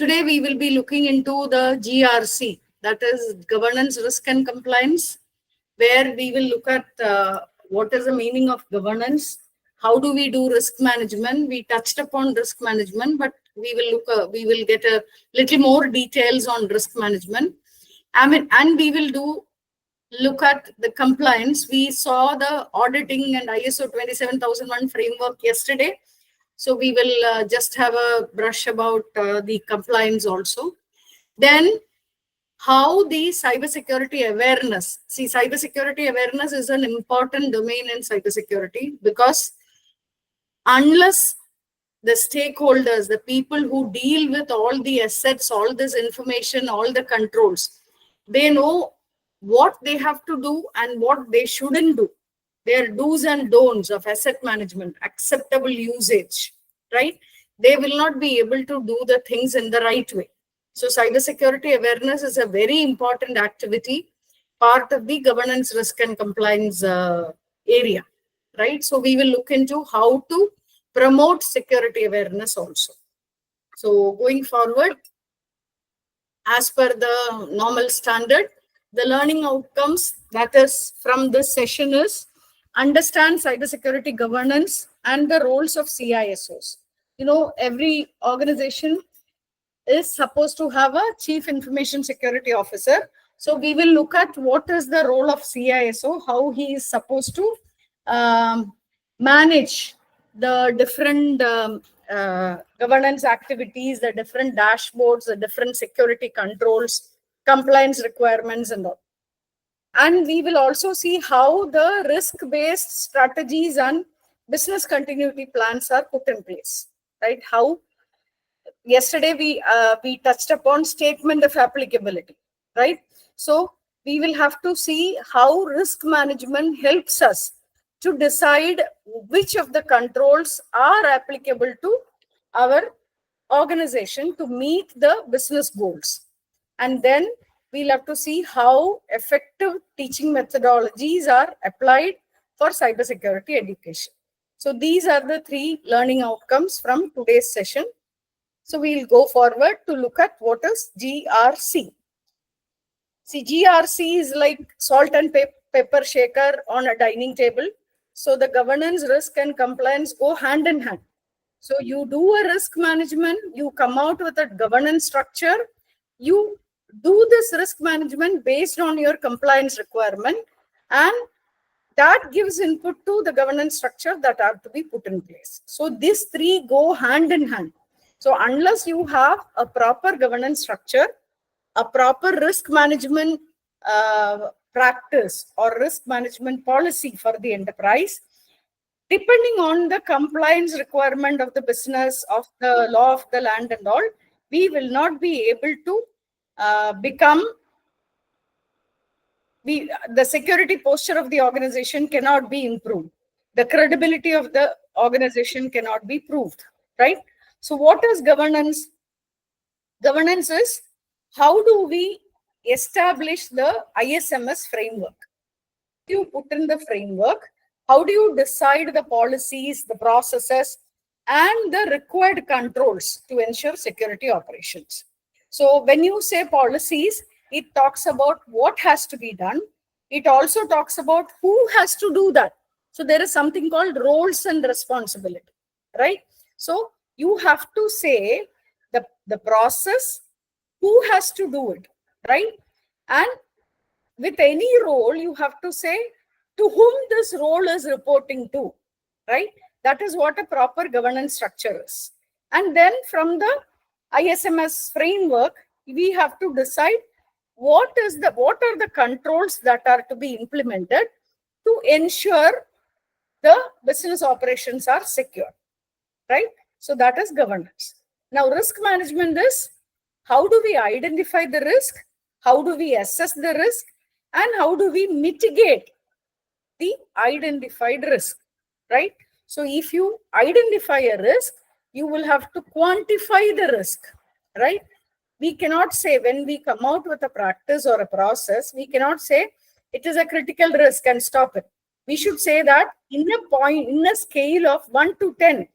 Today we will be looking into the GRC, that is Governance, Risk and Compliance, where we will look at what is the meaning of governance, how do we do risk management. We touched upon risk management, but we will get a little more details on risk management. And we will look at the compliance. We saw the auditing and ISO 27001 framework yesterday. So we will just have a brush about the compliance also. Then how the cybersecurity awareness. See, cybersecurity awareness is an important domain in cybersecurity, because unless the stakeholders, the people who deal with all the assets, all this information, all the controls, they know what they have to do and what they shouldn't do, their do's and don'ts of asset management, acceptable usage, right? They will not be able to do the things in the right way. So cybersecurity awareness is a very important activity, part of the governance, risk and compliance area, right? So we will look into how to promote security awareness also. So going forward, as per the normal standard, the learning outcomes that is from this session is understand cybersecurity governance and the roles of CISOs. You know, every organization is supposed to have a Chief Information Security Officer. So we will look at what is the role of CISO, how he is supposed to manage the different governance activities, the different dashboards, the different security controls, compliance requirements and all. And we will also see how the risk-based strategies and business continuity plans are put in place, right? How yesterday we touched upon statement of applicability, right? So we will have to see how risk management helps us to decide which of the controls are applicable to our organization to meet the business goals. And then we'll have to see how effective teaching methodologies are applied for cybersecurity education. So these are the 3 learning outcomes from today's session. So we'll go forward to look at what is GRC. See, GRC is like salt and pepper shaker on a dining table. So the governance, risk and compliance go hand in hand. So you do a risk management, you come out with a governance structure, you do this risk management based on your compliance requirement, and that gives input to the governance structure that have to be put in place. So these 3 go hand in hand. So unless you have a proper governance structure, a proper risk management practice or risk management policy for the enterprise, depending on the compliance requirement of the business, of the law of the land and all, we will not be able to the security posture of the organization cannot be improved. The credibility of the organization cannot be proved, right? So what is governance? Governance is how do we establish the ISMS framework? You put in the framework, how do you decide the policies, the processes, and the required controls to ensure security operations? So when you say policies, it talks about what has to be done. It also talks about who has to do that. So there is something called roles and responsibility, right? So you have to say the process, who has to do it, right? And with any role, you have to say to whom this role is reporting to, right? That is what a proper governance structure is. And then from the ISMS framework, we have to decide what are the controls that are to be implemented to ensure the business operations are secure, right? So that is governance. Now, risk management is how do we identify the risk, how do we assess the risk, and how do we mitigate the identified risk, right? So if you identify a risk, you will have to quantify the risk, right? We cannot say when we come out with a practice or a process, we cannot say it is a critical risk and stop it. We should say that in a scale of 1 to 10,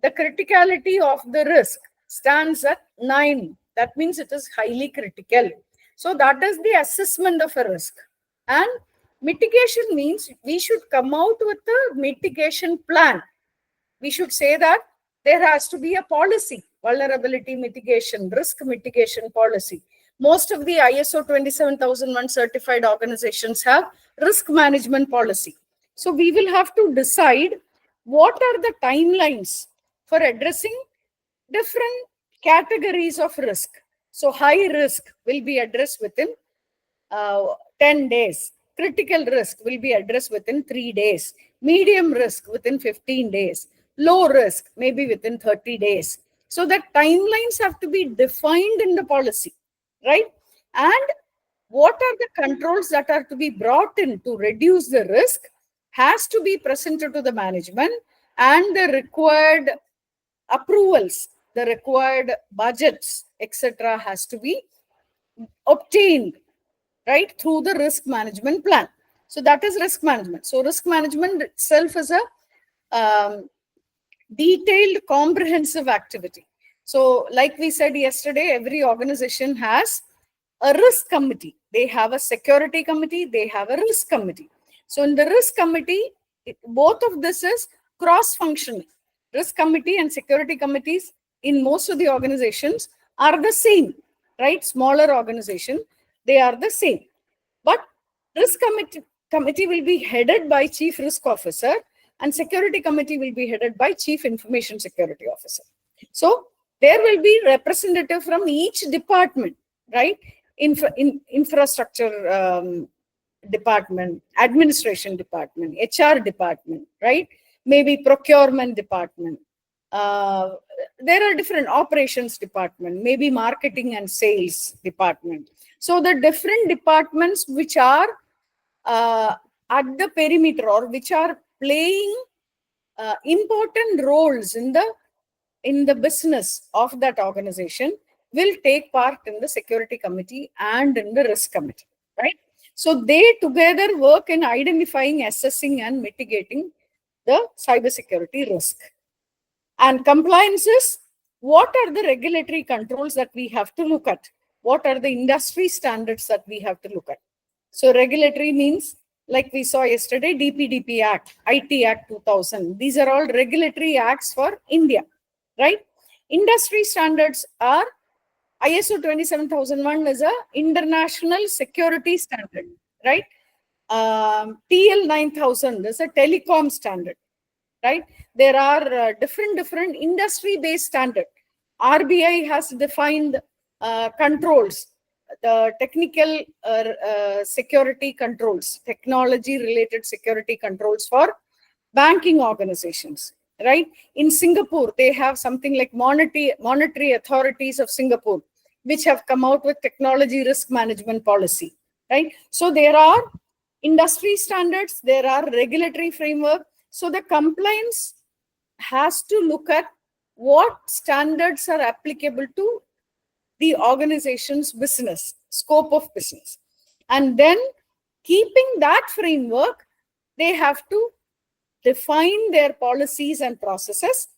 the criticality of the risk stands at 9 That means it is highly critical. So that is the assessment of a risk. And mitigation means we should come out with a mitigation plan. We should say that there has to be a policy, vulnerability mitigation, risk mitigation policy. Most of the ISO 27001 certified organizations have risk management policy. So we will have to decide what are the timelines for addressing different categories of risk. So high risk will be addressed within 10 days. Critical risk will be addressed within 3 days. Medium risk within 15 days. Low risk maybe within 30 days. So the timelines have to be defined in the policy, right? And what are the controls that are to be brought in to reduce the risk has to be presented to the management, and the required approvals, the required budgets, etc. has to be obtained, right, through the risk management plan. So that is risk management. So risk management itself is a detailed, comprehensive activity. So like we said yesterday, every organization has a risk committee. They have a security committee, they have a risk committee. So in the risk committee, both of this is cross-functional. Risk committee and security committees in most of the organizations are the same, right? Smaller organization, they are the same. But risk committee will be headed by Chief Risk Officer, and security committee will be headed by Chief Information Security Officer. So there will be representative from each department, right? Infrastructure department, administration department, HR department, right? Maybe procurement department. There are different operations department, maybe marketing and sales department. So the different departments which are at the perimeter or which are playing important roles in the business of that organization will take part in the security committee and in the risk committee, right? So they together work in identifying, assessing, and mitigating the cybersecurity risk. And compliance is, what are the regulatory controls that we have to look at? What are the industry standards that we have to look at? So regulatory means, like we saw yesterday, DPDP Act, IT Act 2000. These are all regulatory acts for India, right? Industry standards are ISO 27001 is a international security standard, right? TL 9000 is a telecom standard, right? There are different industry-based standard. RBI has defined controls, the technical security controls, technology-related security controls for banking organizations, right? In Singapore, they have something like monetary authorities of Singapore, which have come out with technology risk management policy, right? So there are industry standards, there are regulatory framework. So the compliance has to look at what standards are applicable to the organization's business, scope of business. And then keeping that framework, they have to define their policies and processes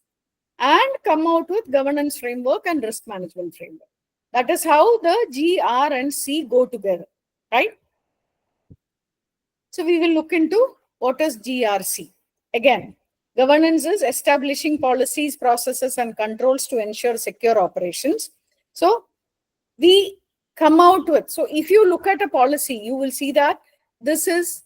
and come out with governance framework and risk management framework. That is how the G, R, and C go together, right? So we will look into what is GRC. Again, governance is establishing policies, processes, and controls to ensure secure operations. So we come out with, so if you look at a policy, you will see that this is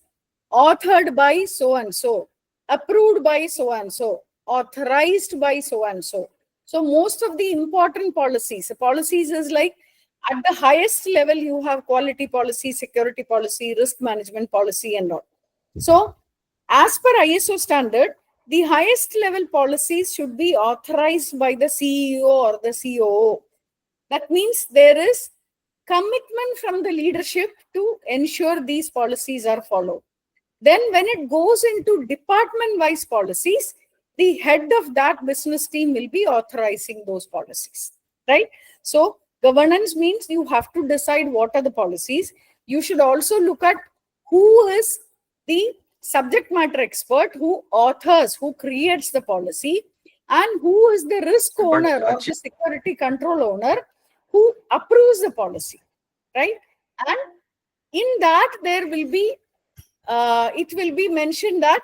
authored by so-and-so, approved by so-and-so, authorized by so-and-so. So most of the important policies is like at the highest level, you have quality policy, security policy, risk management policy, and all. So as per ISO standard, the highest level policies should be authorized by the CEO or the COO. That means there is commitment from the leadership to ensure these policies are followed. Then when it goes into department-wise policies, the head of that business team will be authorizing those policies, right? So governance means you have to decide what are the policies. You should also look at who is the subject matter expert, who authors, who creates the policy, and who is the risk owner or the security control owner, who approves the policy, right? And in that there will be, it will be mentioned that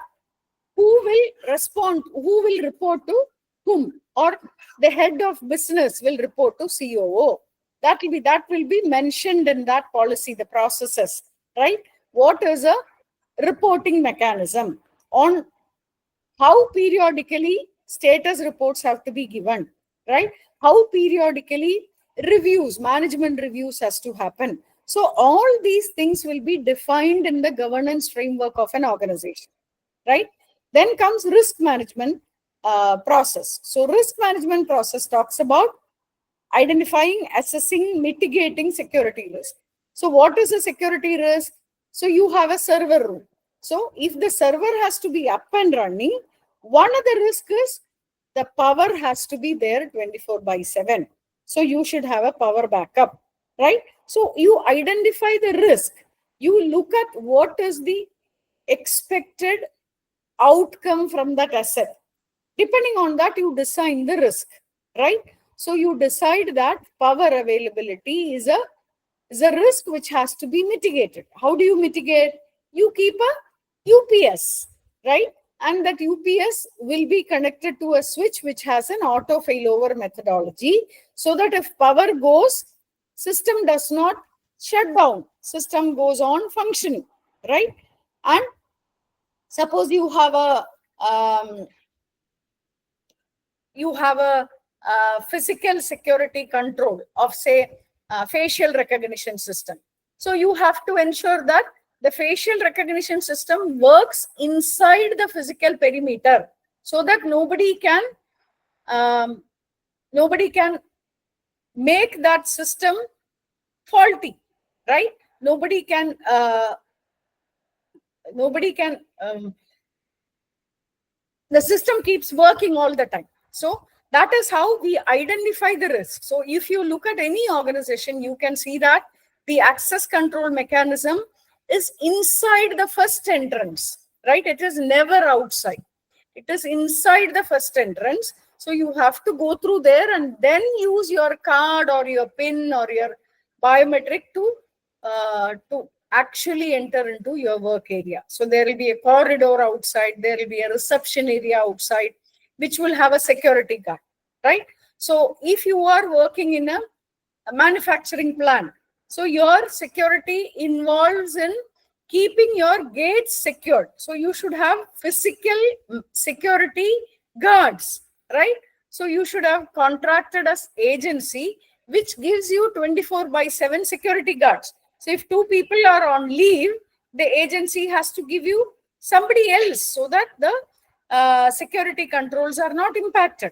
who will respond, who will report to whom, or the head of business will report to COO. That will be mentioned in that policy, the processes, right? What is a reporting mechanism on how periodically status reports have to be given, right? How periodically reviews, management reviews has to happen. So all these things will be defined in the governance framework of an organization, right? Then comes risk management process. So risk management process talks about identifying, assessing, mitigating security risk. So what is a security risk? So you have a server room. So if the server has to be up and running, one of the risks is the power has to be there 24/7. So you should have a power backup, right? So you identify the risk. You look at what is the expected outcome from that asset. Depending on that, you design the risk, right? So you decide that power availability is a risk which has to be mitigated. How do you mitigate? You keep a UPS, right? And that UPS will be connected to a switch which has an auto failover methodology, so that if power goes, system does not shut down, system goes on functioning, right? And suppose you have a physical security control of, say, facial recognition system. So you have to ensure that the facial recognition system works inside the physical perimeter, so that nobody can make that system faulty, right? Nobody can the system keeps working all the time. So that is how we identify the risk. So if you look at any organization, you can see that the access control mechanism is inside the first entrance, right? It is never outside. It is inside the first entrance. So you have to go through there and then use your card or your PIN or your biometric to actually enter into your work area. So there will be a corridor outside, there will be a reception area outside, which will have a security guard, right? So if you are working in a manufacturing plant, so your security involves in keeping your gates secured. So you should have physical security guards, right? So you should have contracted as agency, which gives you 24/7 security guards. So if two people are on leave, the agency has to give you somebody else so that the security controls are not impacted.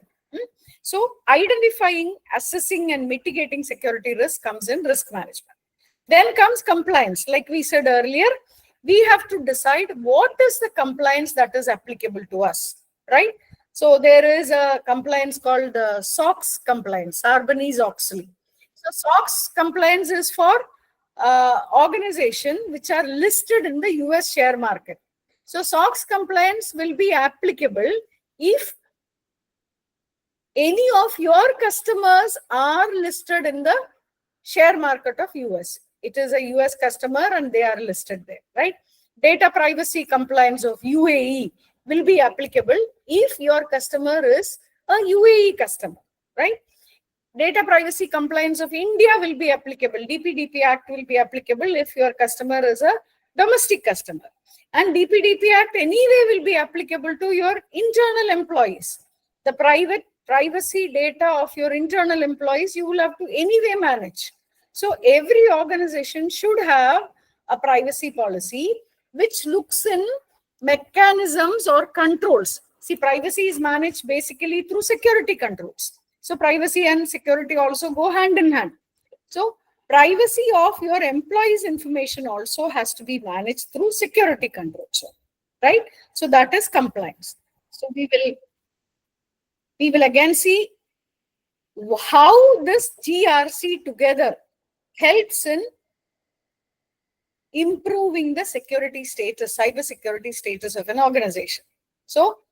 So identifying, assessing, and mitigating security risk comes in risk management. Then comes compliance. Like we said earlier, we have to decide what is the compliance that is applicable to us, right? So there is a compliance called SOX compliance, Sarbanes-Oxley. So SOX compliance is for organizations which are listed in the US share market. So SOX compliance will be applicable if any of your customers are listed in the share market of US. It is a US customer and they are listed there, right? Data privacy compliance of UAE will be applicable if your customer is a UAE customer, right? Data privacy compliance of India will be applicable. DPDP Act will be applicable if your customer is a domestic customer. And DPDP Act anyway will be applicable to your internal employees. The privacy data of your internal employees, you will have to anyway manage. So every organization should have a privacy policy which looks in mechanisms or controls. See, privacy is managed basically through security controls. So privacy and security also go hand in hand. So privacy of your employees' information also has to be managed through security controls, right? So that is compliance. So we will again see how this GRC together helps in improving the security status, cyber security status of an organization. So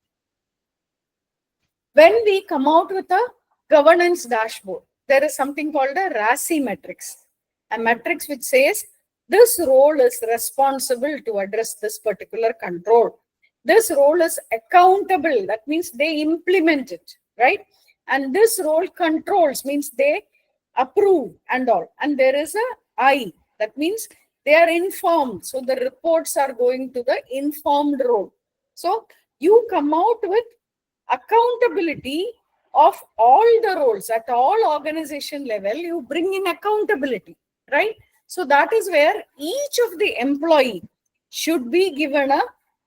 when we come out with a governance dashboard, there is something called a RASI matrix, a matrix which says this role is responsible to address this particular control. This role is accountable. That means they implement it, right? And this role controls means they approve and all. And there is a I. That means they are informed. So the reports are going to the informed role. So you come out with accountability of all the roles at all organization level. You bring in accountability, right? So that is where each of the employee should be given a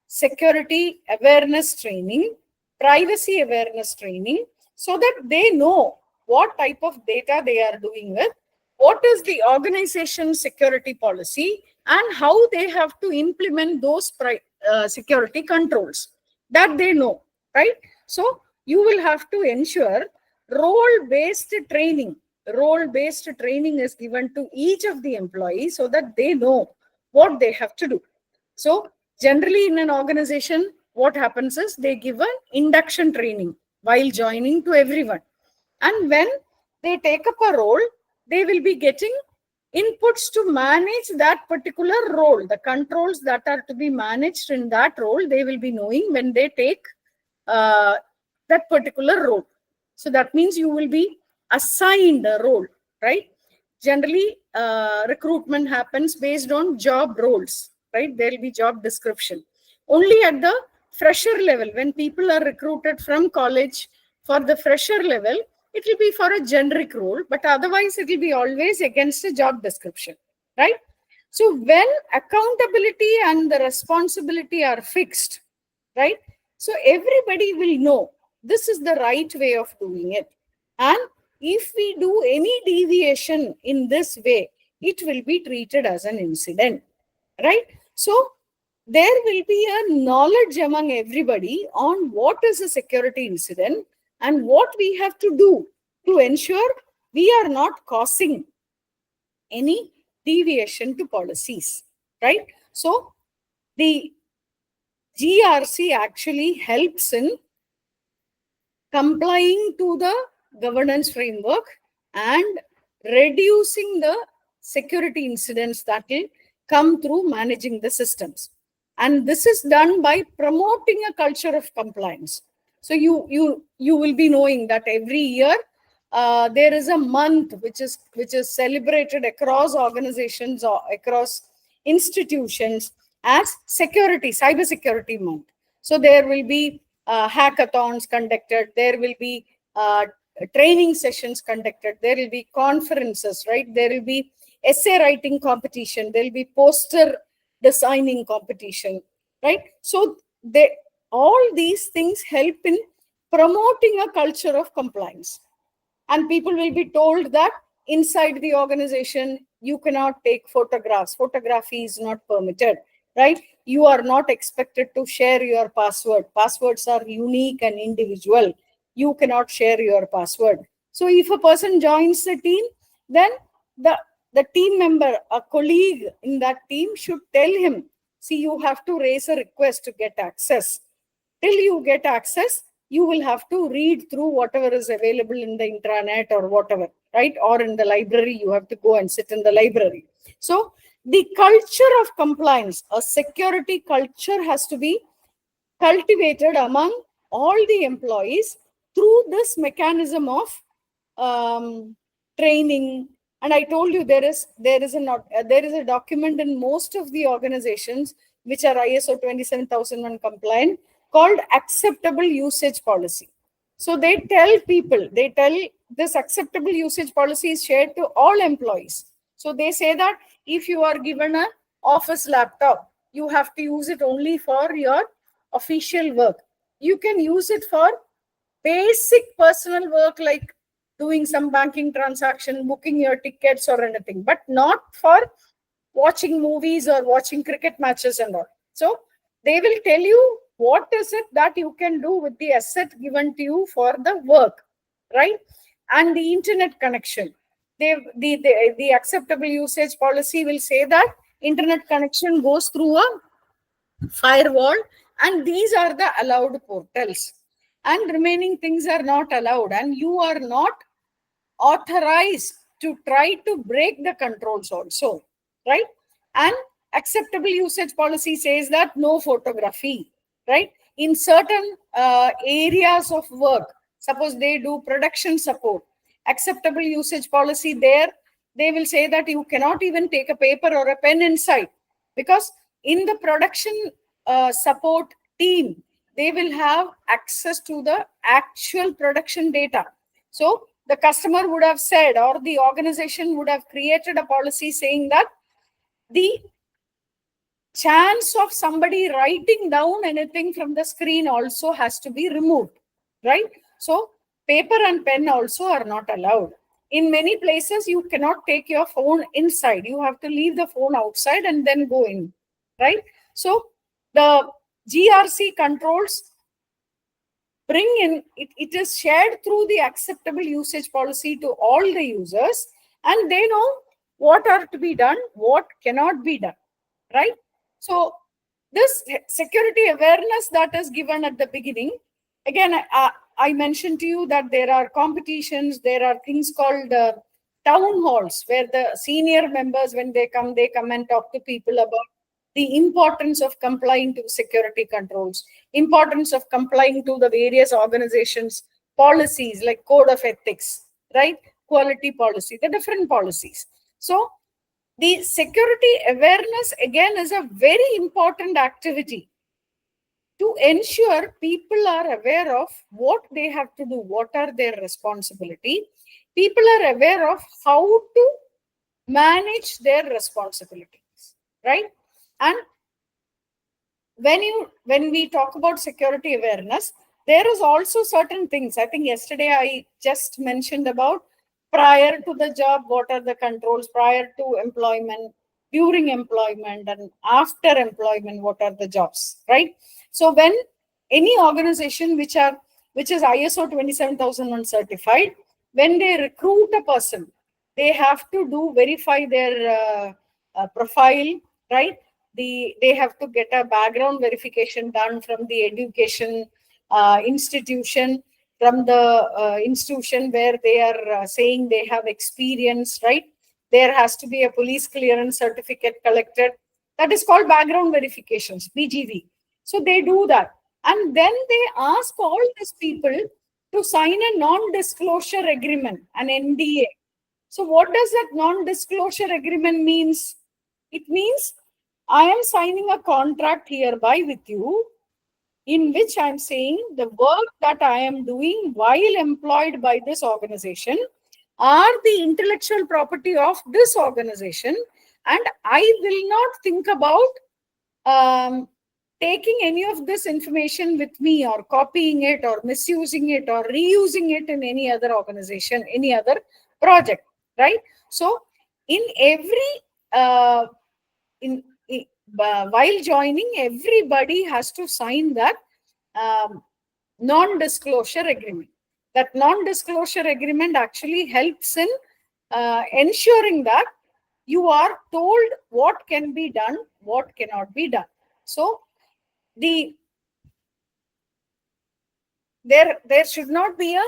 security awareness training, privacy awareness training, so that they know what type of data they are doing with, what is the organization security policy, and how they have to implement those security controls, that they know, right? So you will have to ensure role-based training. Role-based training is given to each of the employees so that they know what they have to do. So generally in an organization, what happens is they give an induction training while joining to everyone. And when they take up a role, they will be getting inputs to manage that particular role. The controls that are to be managed in that role, they will be knowing when they take that particular role. So that means you will be assigned a role, right? Generally, recruitment happens based on job roles, right? There will be job description. Only at the fresher level, when people are recruited from college for the fresher level, it will be for a generic role, but otherwise it will be always against a job description, right? So when accountability and the responsibility are fixed, right? So everybody will know this is the right way of doing it. And if we do any deviation in this way, it will be treated as an incident, right? So there will be a knowledge among everybody on what is a security incident and what we have to do to ensure we are not causing any deviation to policies, right? So the GRC actually helps in complying to the governance framework and reducing the security incidents that will come through managing the systems. And this is done by promoting a culture of compliance. So you will be knowing that every year there is a month which is celebrated across organizations or across institutions as cyber security month. So there will be hackathons conducted, there will be training sessions conducted, there will be conferences, right? There will be essay writing competition, there will be poster designing competition, right? So all these things help in promoting a culture of compliance. And people will be told that inside the organization, you cannot take photographs. Photography is not permitted, right? You are not expected to share your password. Passwords are unique and individual. You cannot share your password. So if a person joins the team, then the team member, a colleague in that team should tell him, see, you have to raise a request to get access. Till you get access, you will have to read through whatever is available in the intranet or whatever, right? Or in the library, you have to go and sit in the library. So the culture of compliance, a security culture, has to be cultivated among all the employees through this mechanism of training. And I told you there is a document in most of the organizations which are ISO 27001 compliant called acceptable usage policy. So they tell this acceptable usage policy is shared to all employees. So they say that if you are given an office laptop, you have to use it only for your official work. You can use it for basic personal work like doing some banking transaction, booking your tickets or anything, but not for watching movies or watching cricket matches and all. So they will tell you what is it that you can do with the asset given to you for the work, right? And the internet connection. The acceptable usage policy will say that internet connection goes through a firewall, and these are the allowed portals, and remaining things are not allowed, and you are not authorized to try to break the controls also, right? And acceptable usage policy says that no photography, right? In certain areas of work, suppose they do production support, acceptable usage policy there, they will say that you cannot even take a paper or a pen inside, because in the production support team, they will have access to the actual production data. So the customer would have said, or the organization would have created a policy saying that the chance of somebody writing down anything from the screen also has to be removed, right? So paper and pen also are not allowed. In many places, you cannot take your phone inside. You have to leave the phone outside and then go in, right? So the GRC controls bring in, it is shared through the acceptable usage policy to all the users, and they know what are to be done, what cannot be done, right? So this security awareness that is given at the beginning, again, I mentioned to you that there are competitions, there are things called town halls, where the senior members, when they come and talk to people about the importance of complying to security controls, importance of complying to the various organizations' policies like code of ethics, right? Quality policy, the different policies. So the security awareness again is a very important activity to ensure people are aware of what they have to do, what are their responsibility. People are aware of how to manage their responsibilities, right? And when we talk about security awareness, there is also certain things. I think yesterday I just mentioned about prior to the job, what are the controls, prior to employment, during employment, and after employment, what are the jobs, right? So when any organization which is ISO 27001 certified, when they recruit a person, they have to verify their profile, right? They have to get a background verification done from the education institution, from the institution where they are saying they have experience, right? There has to be a police clearance certificate collected. That is called background verifications, BGV. So they do that. And then they ask all these people to sign a non-disclosure agreement, an NDA. So what does that non-disclosure agreement means? It means I am signing a contract hereby with you, in which I am saying the work that I am doing while employed by this organization are the intellectual property of this organization, and I will not think about taking any of this information with me, or copying it, or misusing it, or reusing it in any other organization, any other project, right? So in every while joining, everybody has to sign that non-disclosure agreement. That non-disclosure agreement actually helps in ensuring that you are told what can be done, what cannot be done. So there should not be a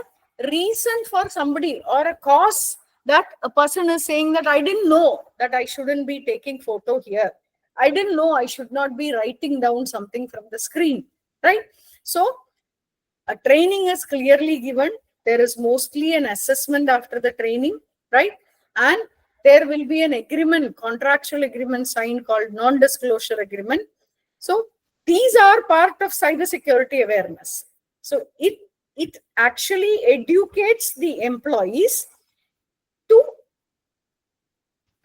reason for somebody or a cause that a person is saying that I didn't know that I shouldn't be taking photo here. I didn't know I should not be writing down something from the screen, right? So a training is clearly given. There is mostly an assessment after the training, right? And there will be an agreement, contractual agreement signed called non-disclosure agreement. So these are part of cybersecurity awareness. So it actually educates the employees to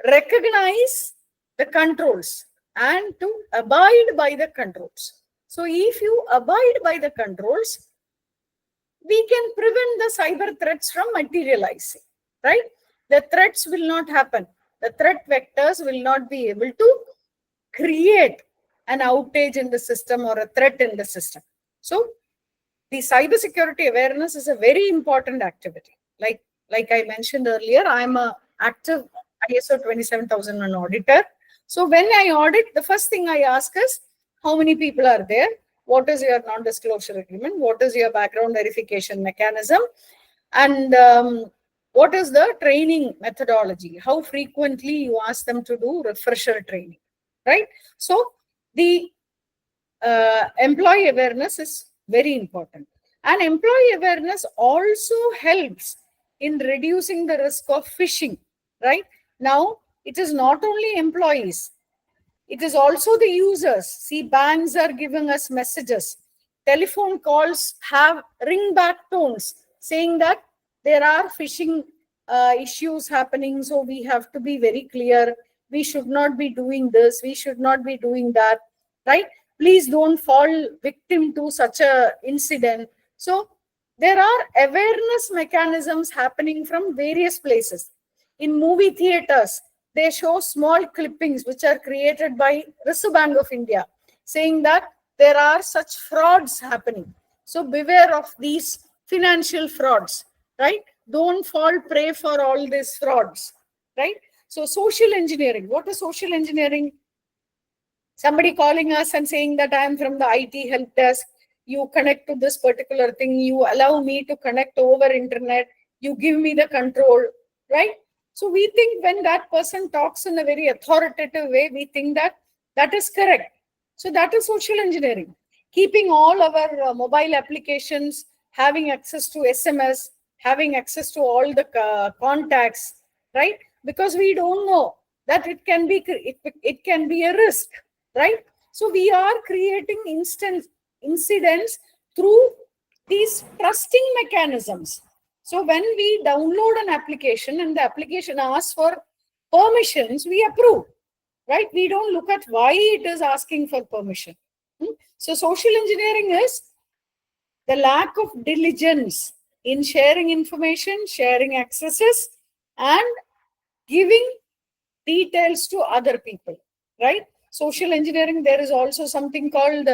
recognize the controls and to abide by the controls. So if you abide by the controls, we can prevent the cyber threats from materializing, right? The threats will not happen. The threat vectors will not be able to create an outage in the system or a threat in the system. So the cybersecurity awareness is a very important activity. Like I mentioned earlier, I'm an active ISO 27001 auditor. So when I audit, the first thing I ask is, how many people are there? What is your non-disclosure agreement? What is your background verification mechanism? And what is the training methodology? How frequently you ask them to do refresher training, right? So the employee awareness is very important. And employee awareness also helps in reducing the risk of phishing, right? Now, it is not only employees, it is also the users. See, banks are giving us messages. Telephone calls have ringback tones saying that there are phishing issues happening. So we have to be very clear. We should not be doing this. We should not be doing that. Right? Please don't fall victim to such a incident. So there are awareness mechanisms happening from various places. In movie theaters, they show small clippings which are created by Reserve Bank of India saying that there are such frauds happening. So beware of these financial frauds, right? Don't fall prey for all these frauds, right? So social engineering. What is social engineering? Somebody calling us and saying that I am from the IT help desk. You connect to this particular thing. You allow me to connect over internet. You give me the control, right? So we think when that person talks in a very authoritative way, we think that that is correct. So that is social engineering. Keeping all our mobile applications, having access to SMS, having access to all the contacts, right? Because we don't know that it can be a risk, right? So we are creating incidents through these trusting mechanisms. So when we download an application and the application asks for permissions, we approve, right? We don't look at why it is asking for permission. So social engineering is the lack of diligence in sharing information, sharing accesses, and giving details to other people, right? Social engineering, there is also something called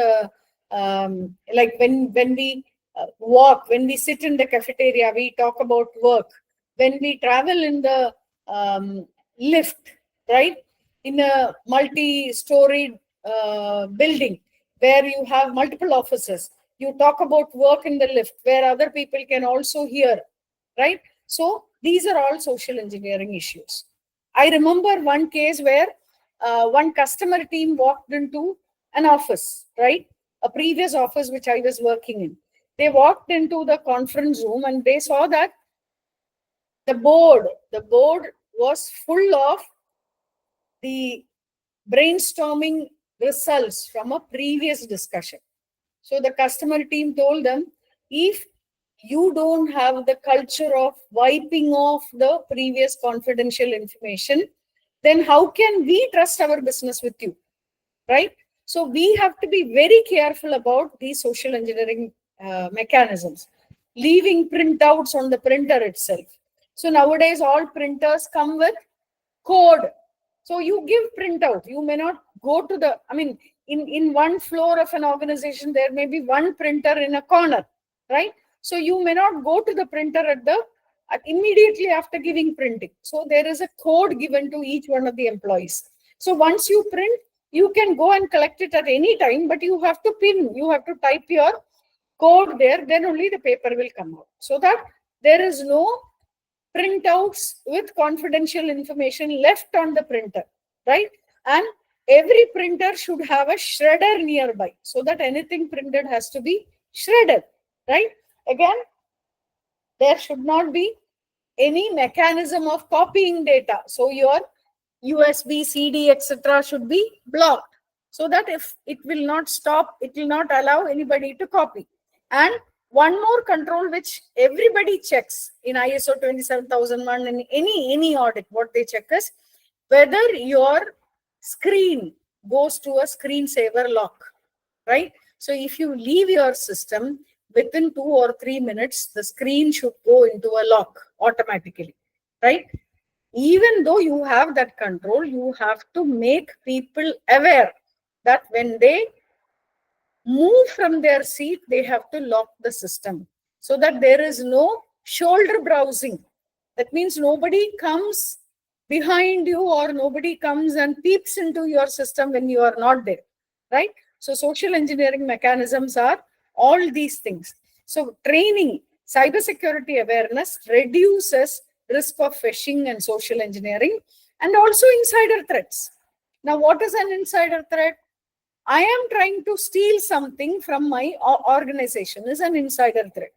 like when we walk, when we sit in the cafeteria, we talk about work. When we travel in the lift, right, in a multi-storied building where you have multiple offices, you talk about work in the lift where other people can also hear, right? So these are all social engineering issues. I remember one case where one customer team walked into an office, right? A previous office which I was working in. They walked into the conference room and they saw that the board was full of the brainstorming results from a previous discussion. So the customer team told them, if you don't have the culture of wiping off the previous confidential information, then how can we trust our business with you, right? So we have to be very careful about these social engineering mechanisms. Leaving printouts on the printer itself. So nowadays all printers come with code. So you give printout. You may not go to the, I mean, in one floor of an organization, there may be one printer in a corner, right? So you may not go to the printer immediately after giving printing. So there is a code given to each one of the employees. So once you print, you can go and collect it at any time, but you have to pin, you have to type your code there, then only the paper will come out. So that there is no printouts with confidential information left on the printer, right? And every printer should have a shredder nearby so that anything printed has to be shredded, right? Again, there should not be any mechanism of copying data. So your USB, CD, etc. should be blocked so that if it will not stop, it will not allow anybody to copy. And one more control which everybody checks in ISO 27001 and any audit, what they check is whether your screen goes to a screensaver lock, right? So if you leave your system, within 2 or 3 minutes, the screen should go into a lock automatically, right? Even though you have that control, you have to make people aware that when they move from their seat, they have to lock the system so that there is no shoulder browsing. That means nobody comes behind you or nobody comes and peeps into your system when you are not there, right? So social engineering mechanisms are all these things. So training, cybersecurity awareness reduces risk of phishing and social engineering, and also insider threats. Now, what is an insider threat? I am trying to steal something from my organization is an insider threat.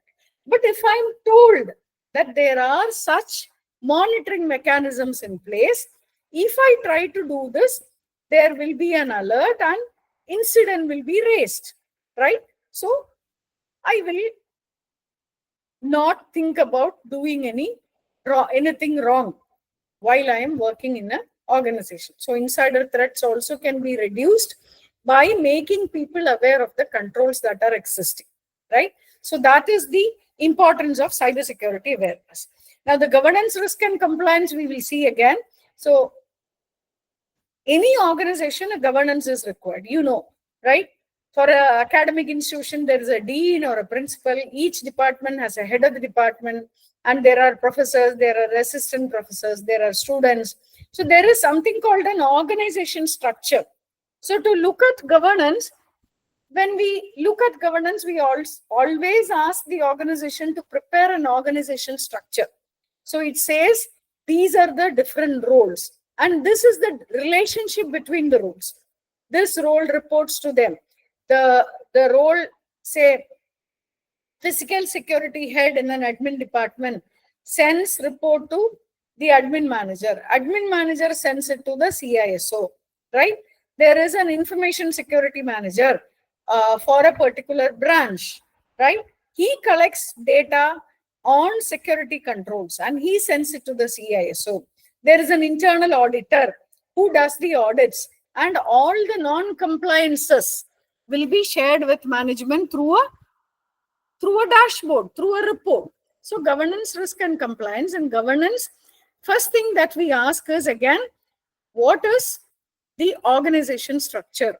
But if I'm told that there are such monitoring mechanisms in place, if I try to do this, there will be an alert and incident will be raised, right? So I will not think about doing anything wrong while I am working in an organization. So insider threats also can be reduced by making people aware of the controls that are existing, right? So that is the importance of cybersecurity awareness. Now, the governance, risk, and compliance we will see again. So any organization, a governance is required, right? For an academic institution, there is a dean or a principal. Each department has a head of the department, and there are professors, there are assistant professors, there are students. So there is something called an organization structure. So to look at governance, when we look at governance, we always ask the organization to prepare an organization structure. So it says these are the different roles, and this is the relationship between the roles. This role reports to them. The role, say, physical security head in an admin department sends report to the admin manager. Admin manager sends it to the CISO, right? There is an information security manager for a particular branch, right? He collects data on security controls and he sends it to the CISO. There is an internal auditor who does the audits, and all the non-compliances will be shared with management through a dashboard, through a report. So governance, risk, and compliance. And governance, first thing that we ask is, again, what is the organization structure?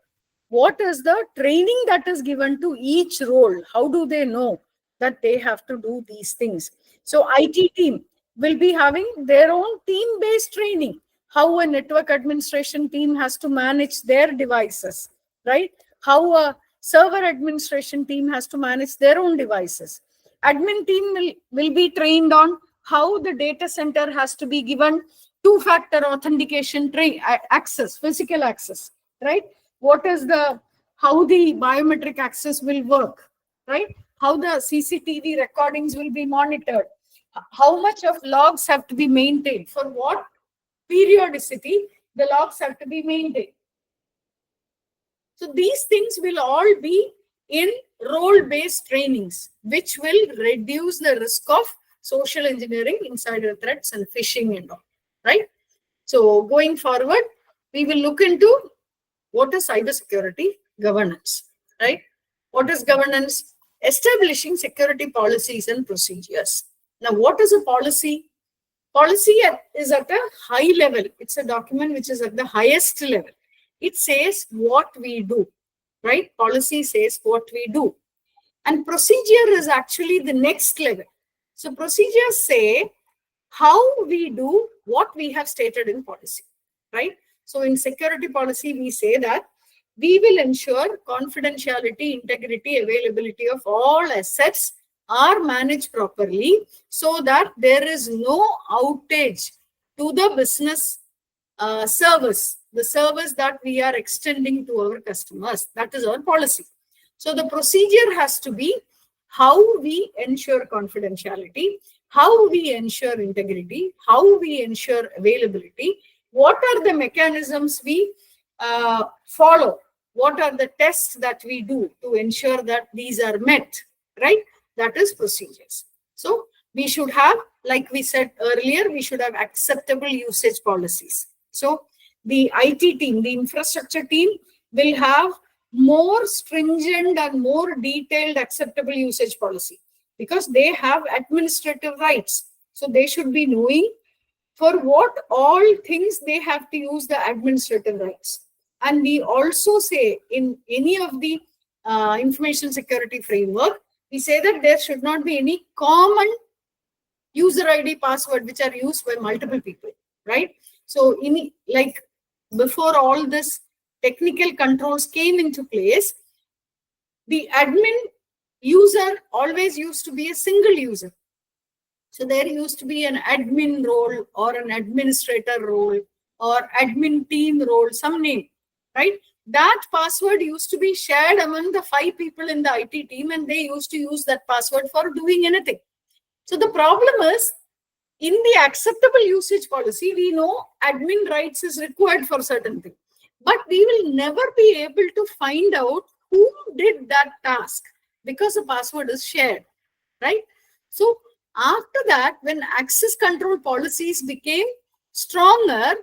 What is the training that is given to each role? How do they know that they have to do these things? So IT team will be having their own team-based training, how a network administration team has to manage their devices, right? How a server administration team has to manage their own devices. Admin team will be trained on how the data center has to be given two-factor authentication access, physical access, right? What is how the biometric access will work, right? How the CCTV recordings will be monitored, how much of logs have to be maintained, for what periodicity the logs have to be maintained. So these things will all be in role-based trainings, which will reduce the risk of social engineering, insider threats, and phishing and all, right? So going forward, we will look into what is cybersecurity governance, right? What is governance? Establishing security policies and procedures. Now, what is a policy? Policy is at a high level. It's a document which is at the highest level. It says what we do, right? Policy says what we do. And procedure is actually the next level. So procedures say how we do what we have stated in policy, right? So in security policy, we say that we will ensure confidentiality, integrity, availability of all assets are managed properly so that there is no outage to the business service, the service that we are extending to our customers. That is our policy. So the procedure has to be how we ensure confidentiality, how we ensure integrity, how we ensure availability, what are the mechanisms we follow, what are the tests that we do to ensure that these are met, right? That is procedures. So we should have, like we said earlier, we should have acceptable usage policies. So the IT team, the infrastructure team will have more stringent and more detailed acceptable usage policy because they have administrative rights. So they should be knowing for what all things they have to use the administrative rights. And we also say in any of the information security framework, we say that there should not be any common user ID password which are used by multiple people, right? So like before all this technical controls came into place, the admin user always used to be a single user. So there used to be an admin role or an administrator role or admin team role, some name, right? That password used to be shared among the 5 people in the IT team, and they used to use that password for doing anything. So the problem is, in the acceptable usage policy, we know admin rights is required for certain things, but we will never be able to find out who did that task because the password is shared, right? So after that, when access control policies became stronger,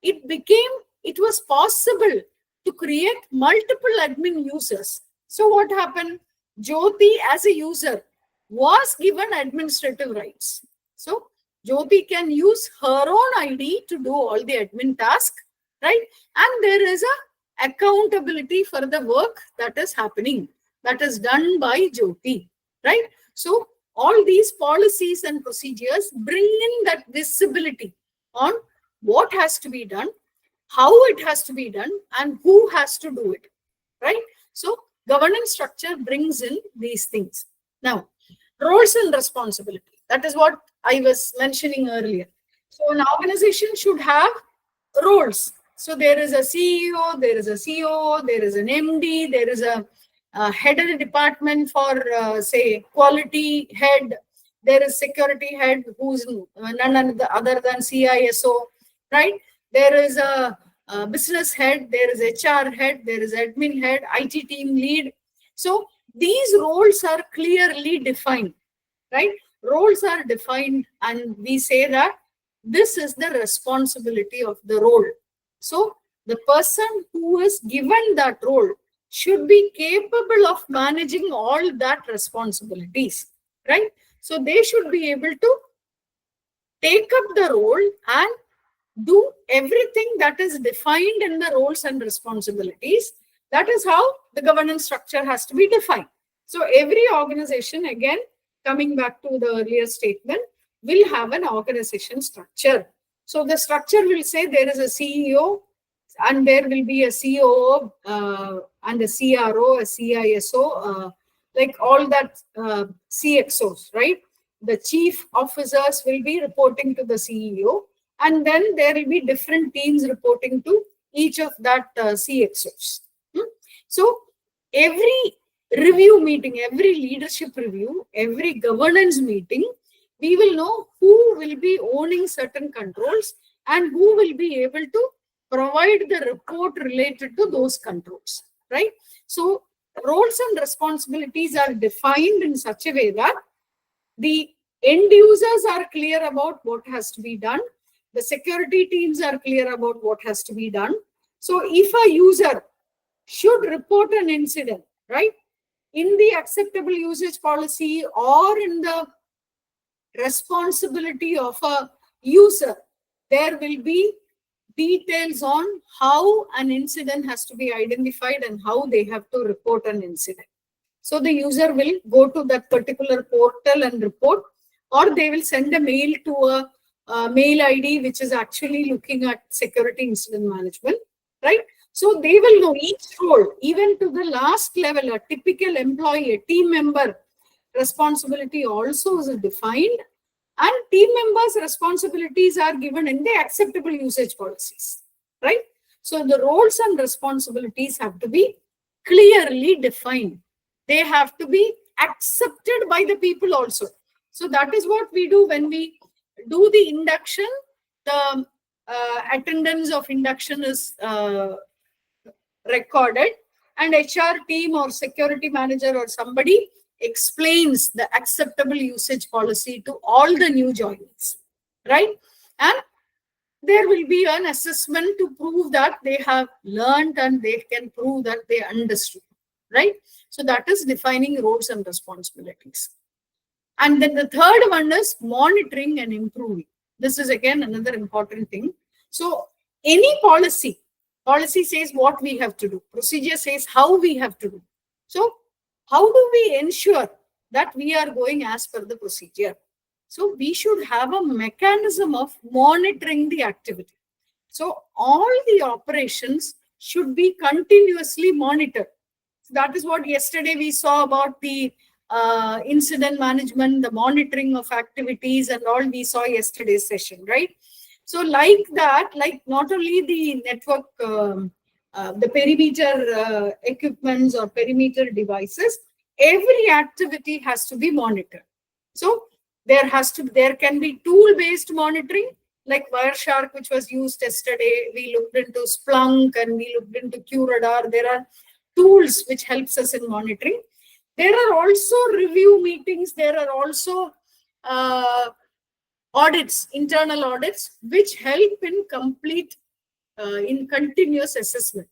it was possible to create multiple admin users. So what happened? Jyoti as a user was given administrative rights. So Jyoti can use her own ID to do all the admin tasks, right? And there is a accountability for the work that is happening, that is done by Jyoti, right? So all these policies and procedures bring in that visibility on what has to be done, how it has to be done, and who has to do it, right? So governance structure brings in these things. Now, roles and responsibility. That is what I was mentioning earlier. So an organization should have roles. So there is a CEO, there is a COO, there is an MD, there is a head of the department for, say, quality head. There is security head who's none other than CISO, right? There is a business head, there is HR head, there is admin head, IT team lead. So these roles are clearly defined, right? Roles are defined, and we say that this is the responsibility of the role. So the person who is given that role should be capable of managing all that responsibilities, right? So they should be able to take up the role and do everything that is defined in the roles and responsibilities. That is how the governance structure has to be defined. So every organization, again, coming back to the earlier statement, will have an organization structure. So the structure will say there is a CEO, and there will be a COO and a CRO, a CISO, like all that CXOs, right? The chief officers will be reporting to the CEO, and then there will be different teams reporting to each of that CXOs. So every review meeting, every leadership review, every governance meeting, we will know who will be owning certain controls and who will be able to provide the report related to those controls, right? So roles and responsibilities are defined in such a way that the end users are clear about what has to be done. The security teams are clear about what has to be done. So if a user should report an incident, right, in the acceptable usage policy or in the responsibility of a user, there will be details on how an incident has to be identified and how they have to report an incident. So the user will go to that particular portal and report, or they will send a mail to a mail ID which is actually looking at security incident management, right? So they will know each role, even to the last level, a typical employee, a team member responsibility also is defined, and team members' responsibilities are given in the acceptable usage policies, right? So the roles and responsibilities have to be clearly defined. They have to be accepted by the people also. So that is what we do when we do the induction. The attendance of induction is recorded, and HR team or security manager or somebody explains the acceptable usage policy to all the new joinees, right? And there will be an assessment to prove that they have learned and they can prove that they understood, right? So that is defining roles and responsibilities. And then the third one is monitoring and improving. This is again another important thing. So any policy says what we have to do. Procedure says how we have to do. So how do we ensure that we are going as per the procedure? So we should have a mechanism of monitoring the activity. So all the operations should be continuously monitored. So that is what yesterday we saw about the incident management, the monitoring of activities and all we saw yesterday's session, right? So like that, like not only the network, the perimeter equipments or perimeter devices, every activity has to be monitored. So there can be tool-based monitoring, like Wireshark, which was used yesterday. We looked into Splunk and we looked into QRadar. There are tools which helps us in monitoring. There are also review meetings. There are also audits, internal audits, which help in in continuous assessment.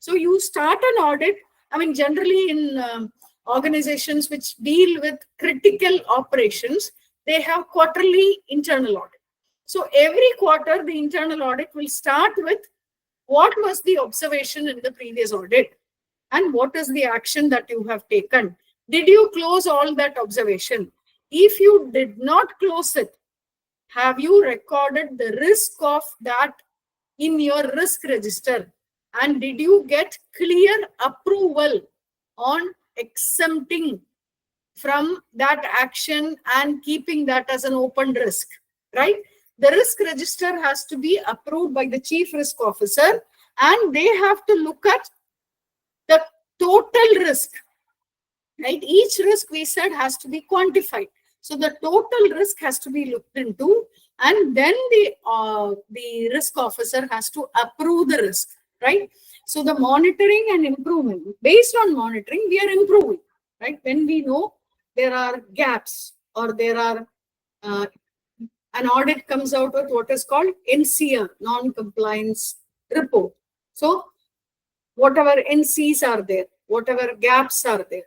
So you start an audit. I mean, generally in organizations which deal with critical operations, they have quarterly internal audit. So every quarter, the internal audit will start with what was the observation in the previous audit and what is the action that you have taken. Did you close all that observation? If you did not close it, have you recorded the risk of that in your risk register? And did you get clear approval on exempting from that action and keeping that as an open risk, right? The risk register has to be approved by the chief risk officer, and they have to look at the total risk, right? Each risk, we said, has to be quantified. So the total risk has to be looked into, and then the risk officer has to approve the risk, right? So the monitoring and improvement, based on monitoring, we are improving, right? When we know there are gaps or there are an audit comes out with what is called NCR, non-compliance report. So whatever NCs are there, whatever gaps are there,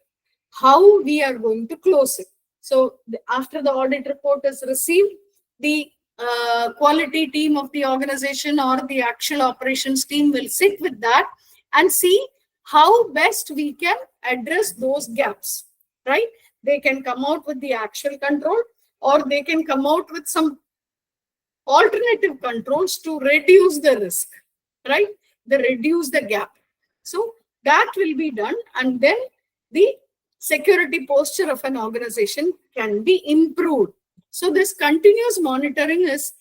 how we are going to close it. So after the audit report is received, the quality team of the organization or the actual operations team will sit with that and see how best we can address those gaps, right? They can come out with the actual control, or they can come out with some alternative controls to reduce the risk, right? They reduce the gap. So that will be done, and then the security posture of an organization can be improved. So this continuous monitoring is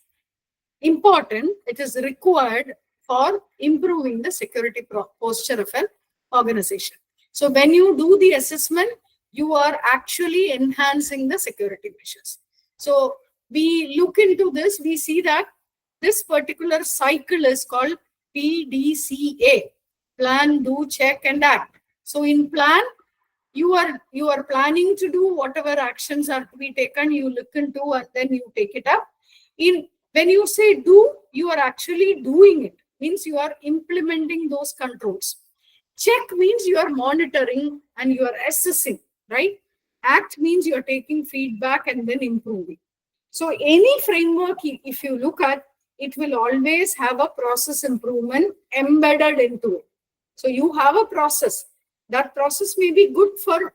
important. It is required for improving the security posture of an organization. So when you do the assessment, you are actually enhancing the security measures. So we look into this, we see that this particular cycle is called PDCA, plan, do, check, and act. So in plan, you are planning to do whatever actions are to be taken, you look into and then you take it up. When you say do, you are actually doing it, means you are implementing those controls. Check means you are monitoring and you are assessing, right? Act means you are taking feedback and then improving. So any framework, if you look at, it will always have a process improvement embedded into it. So you have a process. That process may be good for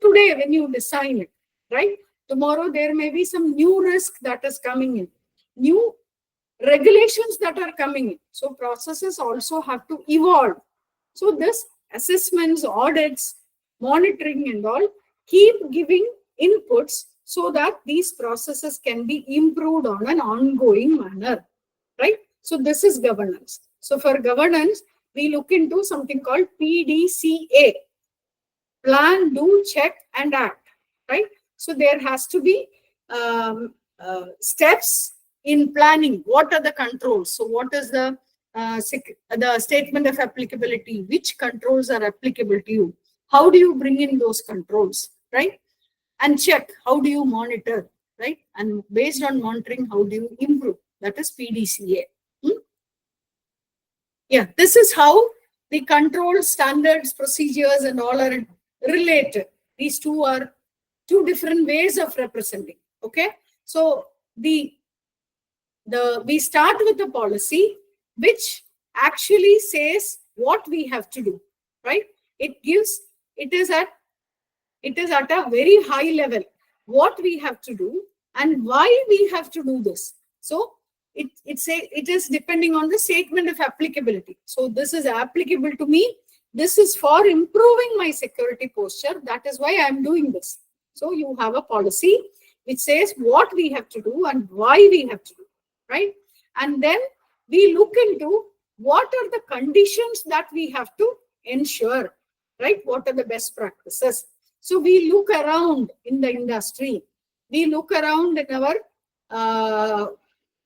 today when you design it, right? Tomorrow there may be some new risk that is coming in, new regulations that are coming in. So processes also have to evolve. So this assessments, audits, monitoring and all keep giving inputs so that these processes can be improved on an ongoing manner, right? So this is governance. So for governance, we look into something called PDCA, plan, do, check, and act, right? So there has to be steps in planning. What are the controls? So what is the statement of applicability? Which controls are applicable to you? How do you bring in those controls, right? And check, how do you monitor, right? And based on monitoring, how do you improve? That is PDCA. Yeah, this is how the control standards, procedures, and all are related. These two are two different ways of representing. Okay, so we start with the policy, which actually says what we have to do, right? It is at a very high level what we have to do and why we have to do this. So it is depending on the statement of applicability. So this is applicable to me. this is for improving my security posture. That is why I am doing this. So you have a policy which says what we have to do and why we have to do, right? And then we look into what are the conditions that we have to ensure, right? What are the best practices? So we look around in the industry, we look around in our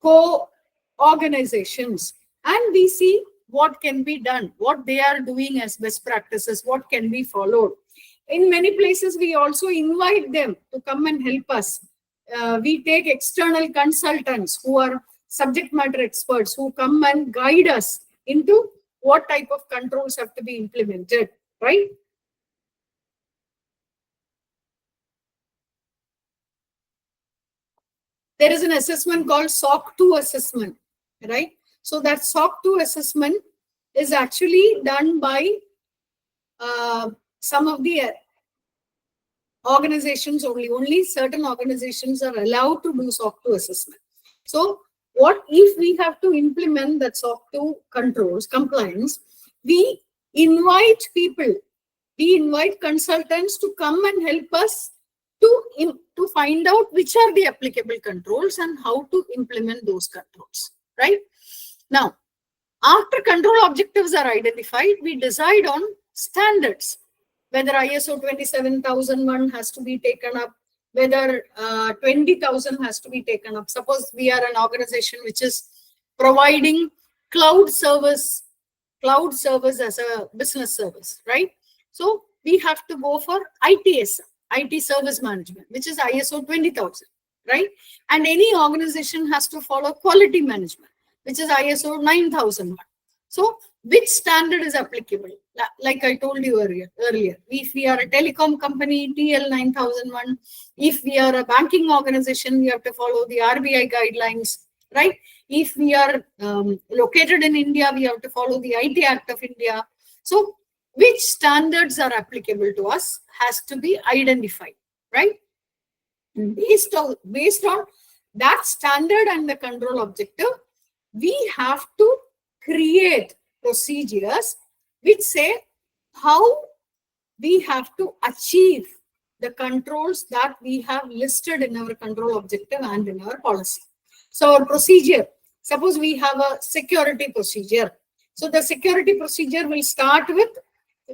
co-organizations, and we see what can be done, what they are doing as best practices, what can be followed. In many places, we also invite them to come and help us. We take external consultants who are subject matter experts who come and guide us into what type of controls have to be implemented, right? There is an assessment called SOC 2 assessment, right? So that SOC 2 assessment is actually done by some of the organizations only. Only certain organizations are allowed to do SOC 2 assessment. So what if we have to implement that SOC 2 controls, compliance, we invite people, we invite consultants to come and help us to find out which are the applicable controls and how to implement those controls, right? Now, after control objectives are identified, we decide on standards, whether ISO 27001 has to be taken up, whether 20,000 has to be taken up. Suppose we are an organization which is providing cloud service as a business service, right? So we have to go for ITSM, IT service management, which is ISO 20,000, right? And any organization has to follow quality management, which is ISO 9001. So which standard is applicable? Like I told you earlier, if we are a telecom company, TL 9001. If we are a banking organization, we have to follow the RBI guidelines, right? If we are located in India, we have to follow the IT Act of India. So which standards are applicable to us has to be identified, right? Based on that standard and the control objective, we have to create procedures which say how we have to achieve the controls that we have listed in our control objective and in our policy. So our procedure, suppose we have a security procedure. So the security procedure will start with,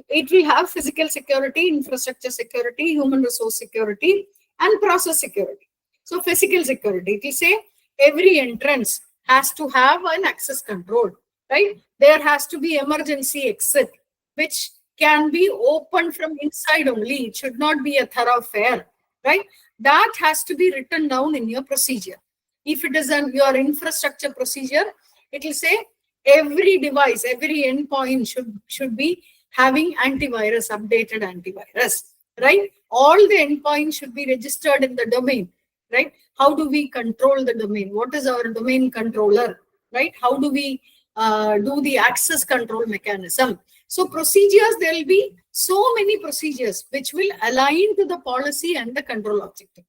it will have physical security, infrastructure security, human resource security, and process security. So physical security, it will say every entrance has to have an access control, right? There has to be emergency exit, which can be opened from inside only. It should not be a thoroughfare, right? That has to be written down in your procedure. If it is your infrastructure procedure, it will say every device, every endpoint should be having antivirus, updated antivirus, right? All the endpoints should be registered in the domain, right? How do we control the domain? What is our domain controller, right? How do we do the access control mechanism? So procedures, there will be so many procedures which will align to the policy and the control objective,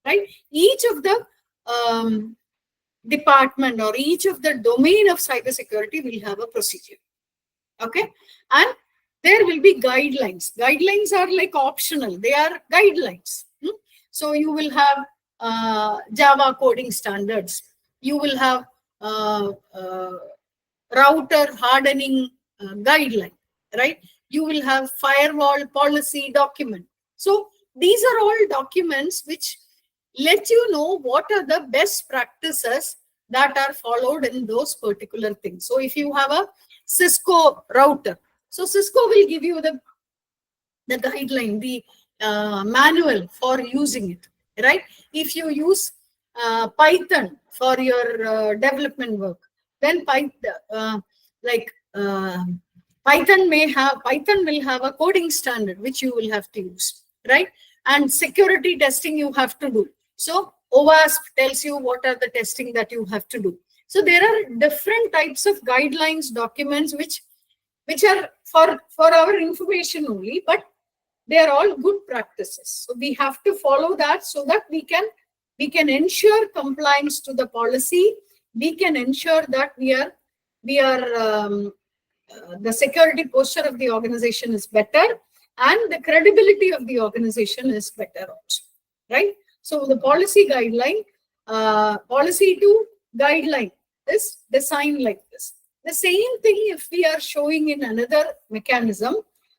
right? Each of the department or each of the domain of cybersecurity will have a procedure, okay? And there will be guidelines. Guidelines are like optional. They are guidelines. So you will have Java coding standards. You will have router hardening guideline, right? You will have firewall policy document. So these are all documents which let you know what are the best practices that are followed in those particular things. So if you have a Cisco router, so Cisco will give you the guideline, the manual for using it, right? If you use Python for your development work, then Python will have a coding standard which you will have to use, right? And security testing you have to do. So OWASP tells you what are the testing that you have to do. So there are different types of guidelines, documents which are for our information only, but they are all good practices. So we have to follow that so that we can ensure compliance to the policy. We can ensure that we are the security posture of the organization is better, and the credibility of the organization is better also, right? So the policy guideline, policy to guideline is designed like this. The same thing if we are showing in another mechanism.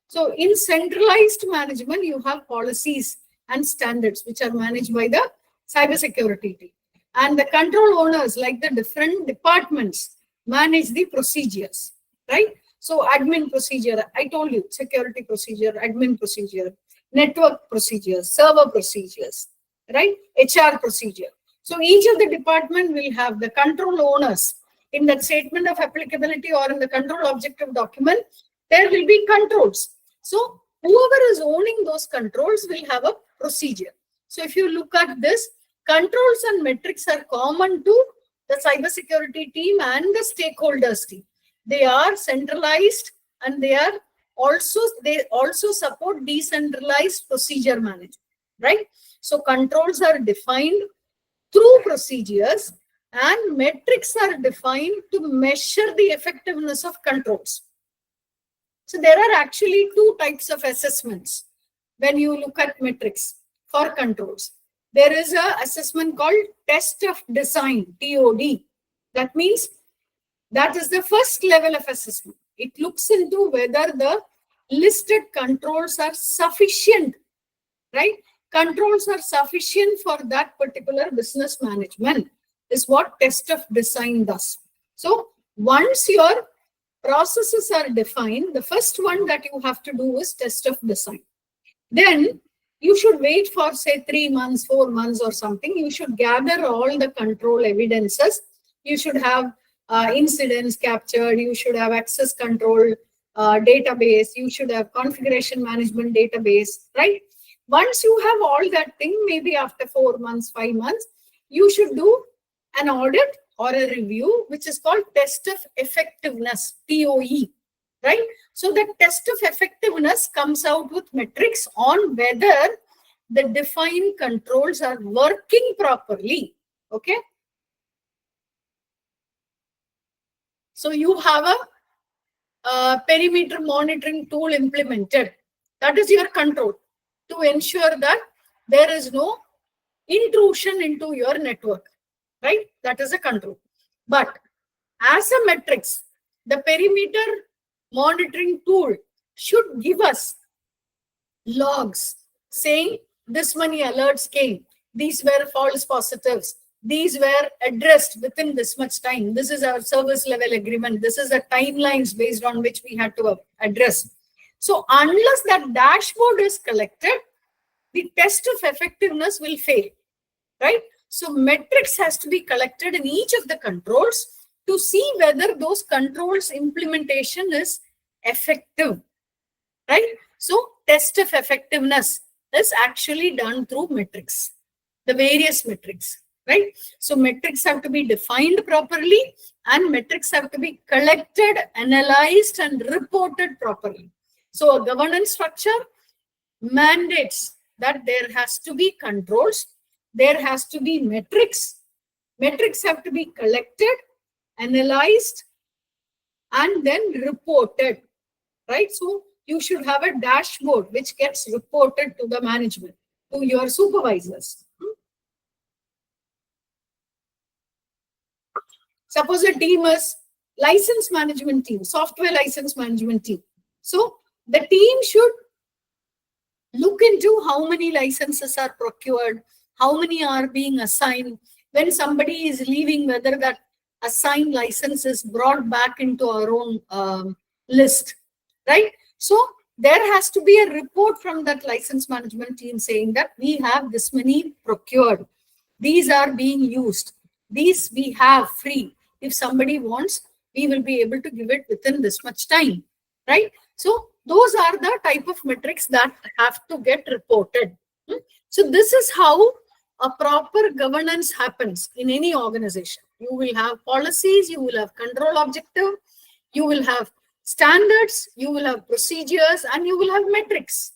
So in centralized management, you have policies and standards which are managed by the cybersecurity team. And the control owners, like the different departments, manage the procedures, right? So admin procedure, I told you, security procedure, admin procedure, network procedures, server procedures, right? HR procedure. So each of the department will have the control owners. In that statement of applicability or in the control objective document, there will be controls. So whoever is owning those controls will have a procedure. So if you look at this, controls and metrics are common to the cybersecurity team and the stakeholders team. They are centralized, and they also support decentralized procedure management, right? So controls are defined through procedures, and metrics are defined to measure the effectiveness of controls. So there are actually two types of assessments when you look at metrics for controls. There is an assessment called test of design, TOD. That means that is the first level of assessment. It looks into whether the listed controls are sufficient, right? Controls are sufficient for that particular business management is what test of design does. So once your processes are defined, the first one that you have to do is test of design. Then you should wait for, say, 3 months, 4 months or something. You should gather all the control evidences. You should have incidents captured. You should have access control database. You should have configuration management database, right? Once you have all that thing, maybe after 4 months, 5 months, you should do an audit or a review, which is called test of effectiveness, TOE, right? So the test of effectiveness comes out with metrics on whether the defined controls are working properly, okay? So you have a perimeter monitoring tool implemented. That is your control to ensure that there is no intrusion into your network, right? That is a control. But as a metrics, the perimeter monitoring tool should give us logs saying this many alerts came, these were false positives, these were addressed within this much time, this is our service level agreement, this is the timelines based on which we had to address. So unless that dashboard is collected, the test of effectiveness will fail, right? So metrics has to be collected in each of the controls to see whether those controls implementation is effective, right? So test of effectiveness is actually done through metrics, the various metrics, right? So metrics have to be defined properly, and metrics have to be collected, analyzed, and reported properly. So a governance structure mandates that there has to be controls, there has to be metrics. Metrics have to be collected, analyzed, and then reported, right? So you should have a dashboard which gets reported to the management, to your supervisors. Suppose a team is license management team, software license management team. So the team should look into how many licenses are procured, how many are being assigned. When somebody is leaving, whether that assigned license is brought back into our own list, right? So there has to be a report from that license management team saying that we have this many procured, these are being used, these we have free. If somebody wants, we will be able to give it within this much time, right? So those are the type of metrics that have to get reported. So this is how a proper governance happens in any organization. You will have policies, you will have control objective, you will have standards, you will have procedures, and you will have metrics,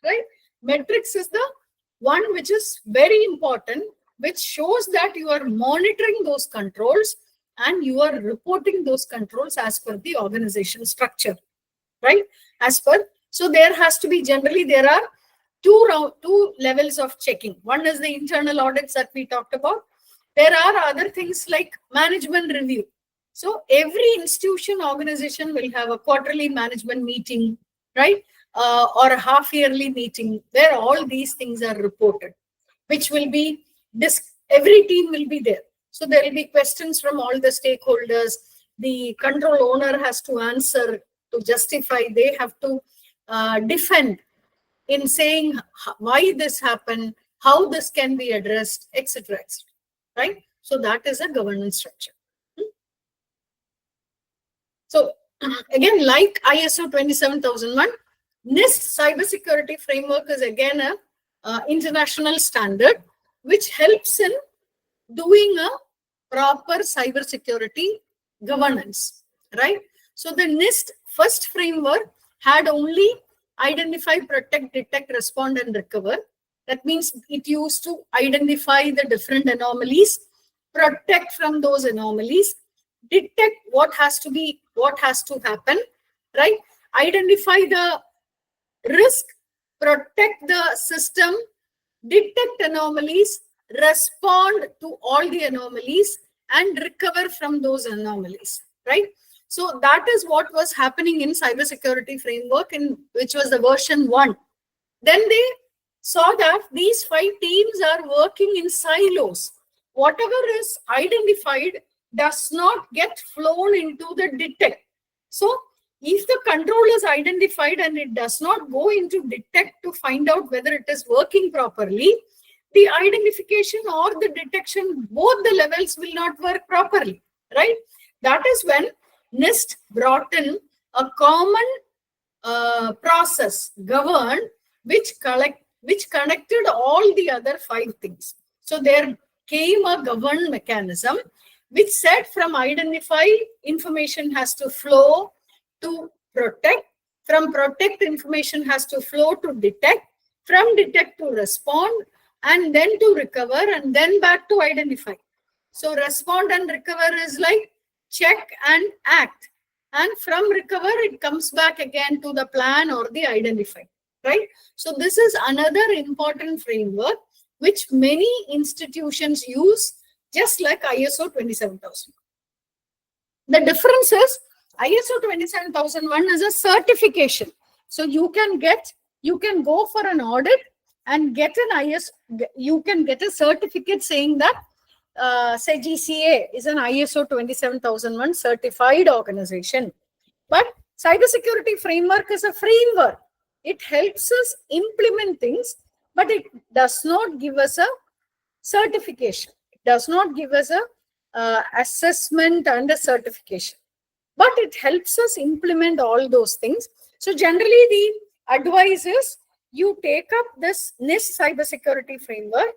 right? Metrics is the one which is very important, which shows that you are monitoring those controls and you are reporting those controls as per the organization structure, right? So there has to be, generally there are two levels of checking. One is the internal audits that we talked about. There are other things like management review. So every institution, organization will have a quarterly management meeting, right? Or a half-yearly meeting where all these things are reported, which will be every team will be there. So there will be questions from all the stakeholders. The control owner has to answer, to justify. They have to defend in saying why this happened, how this can be addressed, etc., etc. Right? So that is a governance structure. So again, like ISO 27001, NIST cybersecurity framework is again a international standard which helps in doing a proper cybersecurity governance, right? So the NIST first framework had only identify, protect, detect, respond, and recover. That means it used to identify the different anomalies, protect from those anomalies, detect what has to happen, right? Identify the risk, protect the system, detect anomalies, respond to all the anomalies, and recover from those anomalies, right? So that is what was happening in cybersecurity framework, which was the version 1. Then they saw that these 5 teams are working in silos. Whatever is identified does not get flown into the detect. So if the control is identified and it does not go into detect to find out whether it is working properly, the identification or the detection, both the levels will not work properly, right? That is when NIST brought in a common process, governed, which connected all the other 5 things. So there came a governed mechanism which said from identify, information has to flow to protect, from protect, information has to flow to detect, from detect to respond, and then to recover, and then back to identify. So respond and recover is like check and act. And from recover, it comes back again to the plan or the identify, right? So this is another important framework which many institutions use, just like ISO 27000. The difference is ISO 27001 is a certification. So you can go for an audit and get an you can get a certificate saying that say GCA is an ISO 27001 certified organization. But cybersecurity framework is a framework. It helps us implement things, but it does not give us a certification. It does not give us a assessment and a certification, but it helps us implement all those things. So generally the advice is you take up this NIST cybersecurity framework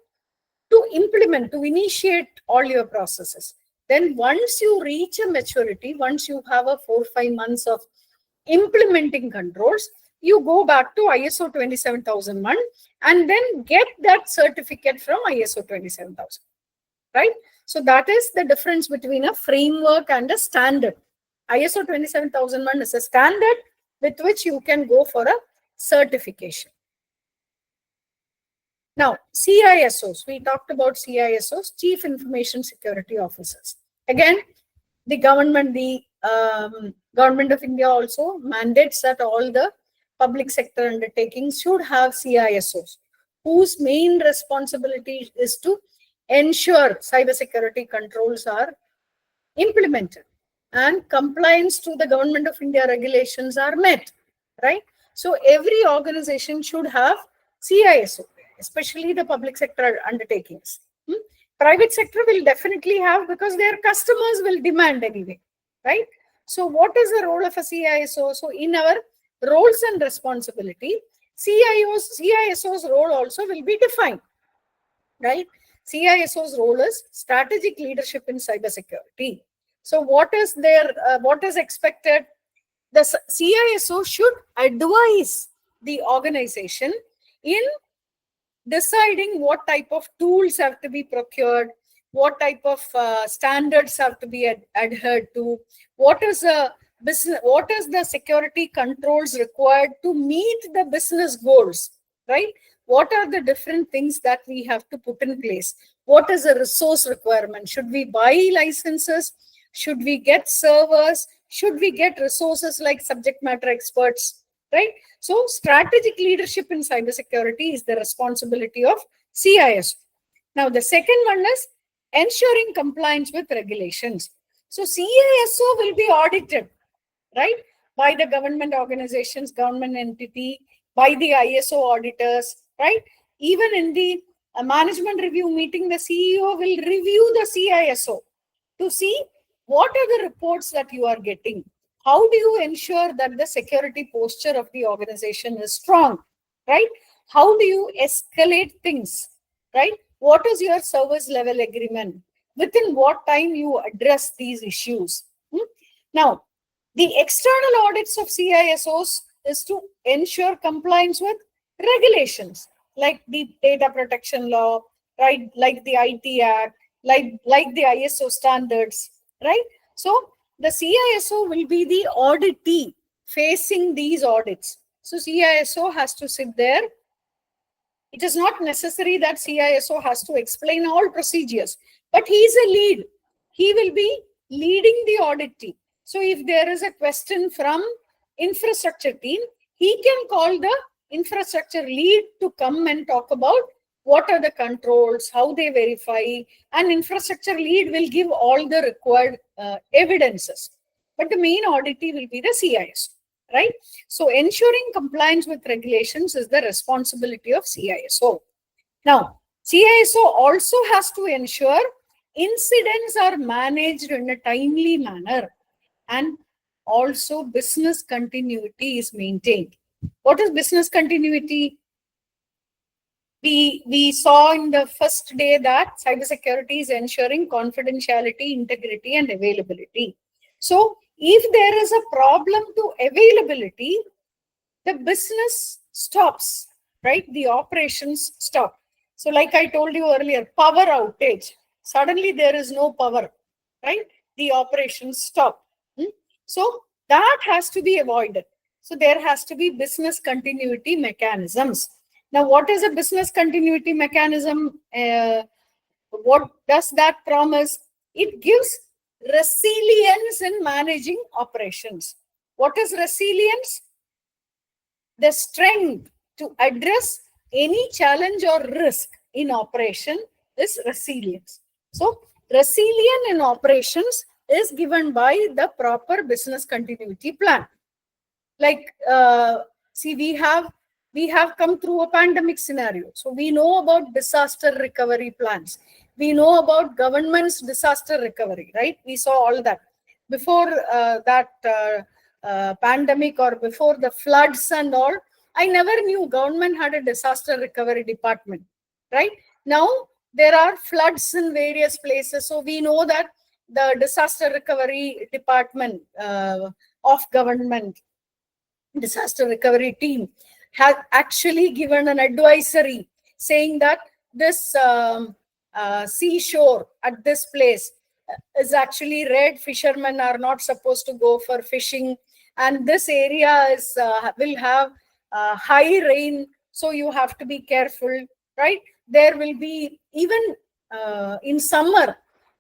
to implement, to initiate all your processes. Then once you reach a maturity, once you have a 4-5 months of implementing controls, you go back to ISO 27001 and then get that certificate from ISO 27000, right? So that is the difference between a framework and a standard. ISO 27001 is a standard with which you can go for a certification. Now, CISOs, we talked about CISOs, Chief Information Security Officers. Again, the government of India also mandates that all the public sector undertakings should have CISOs, whose main responsibility is to ensure cybersecurity controls are implemented and compliance to the Government of India regulations are met, right? So every organization should have CISO, especially the public sector undertakings. Private sector will definitely have, because their customers will demand anyway, right? So what is the role of a CISO? So in our roles and responsibility, CISO's role also will be defined, right? CISO's role is strategic leadership in cybersecurity. So what is expected? The CISO should advise the organization in deciding what type of tools have to be procured, what type of standards have to be adhered to, what is the business, what is the security controls required to meet the business goals, right? What are the different things that we have to put in place? What is the resource requirement? Should we buy licenses? Should we get servers? Should we get resources like subject matter experts, right? So strategic leadership in cybersecurity is the responsibility of CISO. Now, the second one is ensuring compliance with regulations. So CISO will be audited, right, by the government organizations, government entity, by the ISO auditors, right? Even in the management review meeting, the CEO will review the CISO to see what are the reports that you are getting. How do you ensure that the security posture of the organization is strong, right? How do you escalate things, right? What is your service level agreement? Within what time you address these issues? Now, the external audits of CISOs is to ensure compliance with regulations like the data protection law, right? Like the IT Act, like the ISO standards, right? So the CISO will be the auditee facing these audits. So CISO has to sit there. It is not necessary that CISO has to explain all procedures, but he is a lead. He will be leading the audit team. So if there is a question from infrastructure team, he can call the infrastructure lead to come and talk about what are the controls, how they verify, and infrastructure lead will give all the required evidences. But the main auditee will be the CISO, right? So ensuring compliance with regulations is the responsibility of CISO. Now, CISO also has to ensure incidents are managed in a timely manner and also business continuity is maintained. What is business continuity? We saw in the first day that cybersecurity is ensuring confidentiality, integrity, and availability. So if there is a problem to availability, the business stops, right? The operations stop. So like I told you earlier, power outage. Suddenly there is no power, right? The operations stop. So that has to be avoided. So there has to be business continuity mechanisms. Now, what is a business continuity mechanism? What does that promise? It gives resilience in managing operations. What is resilience? The strength to address any challenge or risk in operation is resilience. So, resilience in operations is given by the proper business continuity plan. Like, see, we have come through a pandemic scenario. So we know about disaster recovery plans. We know about government's disaster recovery, right? We saw all that. Before that pandemic or before the floods and all, I never knew government had a disaster recovery department, right? Now, there are floods in various places. So we know that the disaster recovery department of government, disaster recovery team, has actually given an advisory saying that this seashore at this place is actually red. Fishermen are not supposed to go for fishing, and this area is will have high rain, so you have to be careful, right? There will be even in summer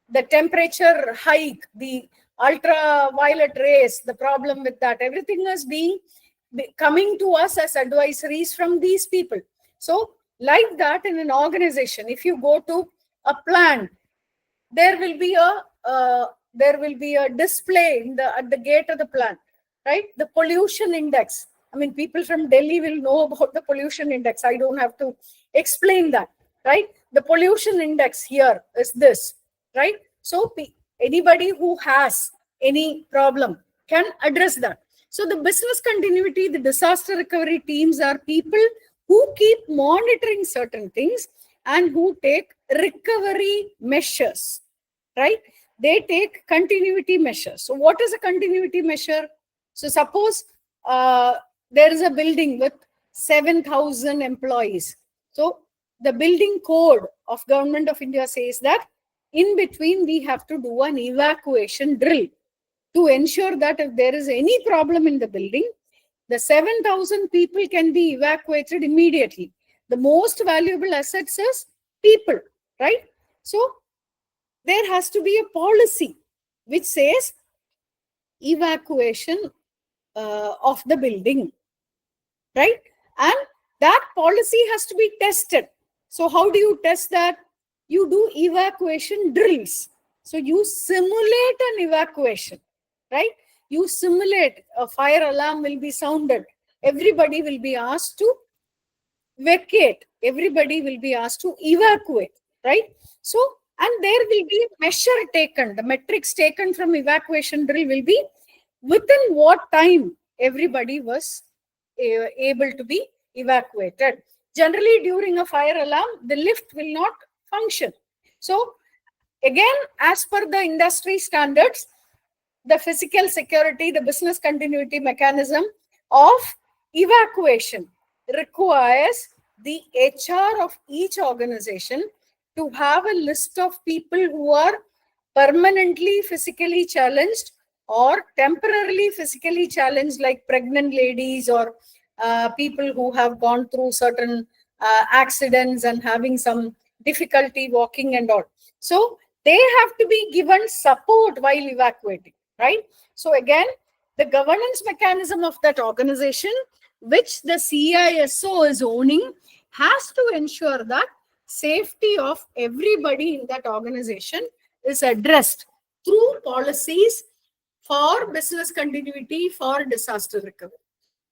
the temperature hike, the ultraviolet rays, the problem with that, everything is being coming to us as advisories from these people. So like that, in an organization, if you go to a plant, there will be a display at the gate of the plant, right? The pollution index. I mean, people from Delhi will know about the pollution index. I don't have to explain that, right? The pollution index here is this, right? So anybody who has any problem can address that. So the business continuity, the disaster recovery teams are people who keep monitoring certain things and who take recovery measures, right? They take continuity measures. So what is a continuity measure? So suppose there is a building with 7,000 employees. So the building code of Government of India says that in between we have to do an evacuation drill to ensure that if there is any problem in the building, the 7,000 people can be evacuated immediately. The most valuable assets is people, right? So there has to be a policy which says evacuation of the building, right? And that policy has to be tested. So how do you test that? You do evacuation drills. So you simulate an evacuation, right? You simulate a fire alarm will be sounded. Everybody will be asked to vacate. Everybody will be asked to evacuate, right? So, and there will be a measure taken. The metrics taken from evacuation drill will be within what time everybody was able to be evacuated. Generally, during a fire alarm, the lift will not function. So, again, as per the industry standards, the physical security, the business continuity mechanism of evacuation requires the HR of each organization to have a list of people who are permanently physically challenged or temporarily physically challenged, like pregnant ladies or people who have gone through certain accidents and having some difficulty walking and all. So they have to be given support while evacuating, right? So again, the governance mechanism of that organization, which the CISO is owning, has to ensure that safety of everybody in that organization is addressed through policies for business continuity, for disaster recovery.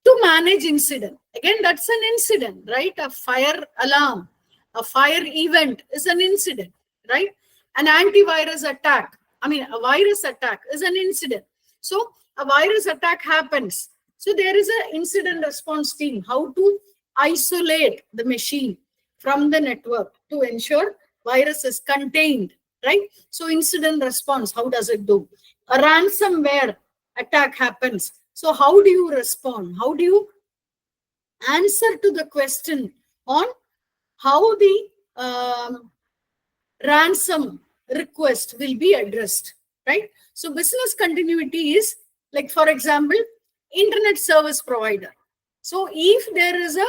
To manage incident, again, that's an incident, right? A fire alarm, a fire event is an incident, right? An antivirus attack, a virus attack is an incident. So a virus attack happens. So there is an incident response team, how to isolate the machine from the network to ensure virus is contained, right? So incident response, how does it do? A ransomware attack happens. So how do you respond? How do you answer to the question on how the ransom request will be addressed, right? So business continuity is, like, for example, internet service provider. So if there is a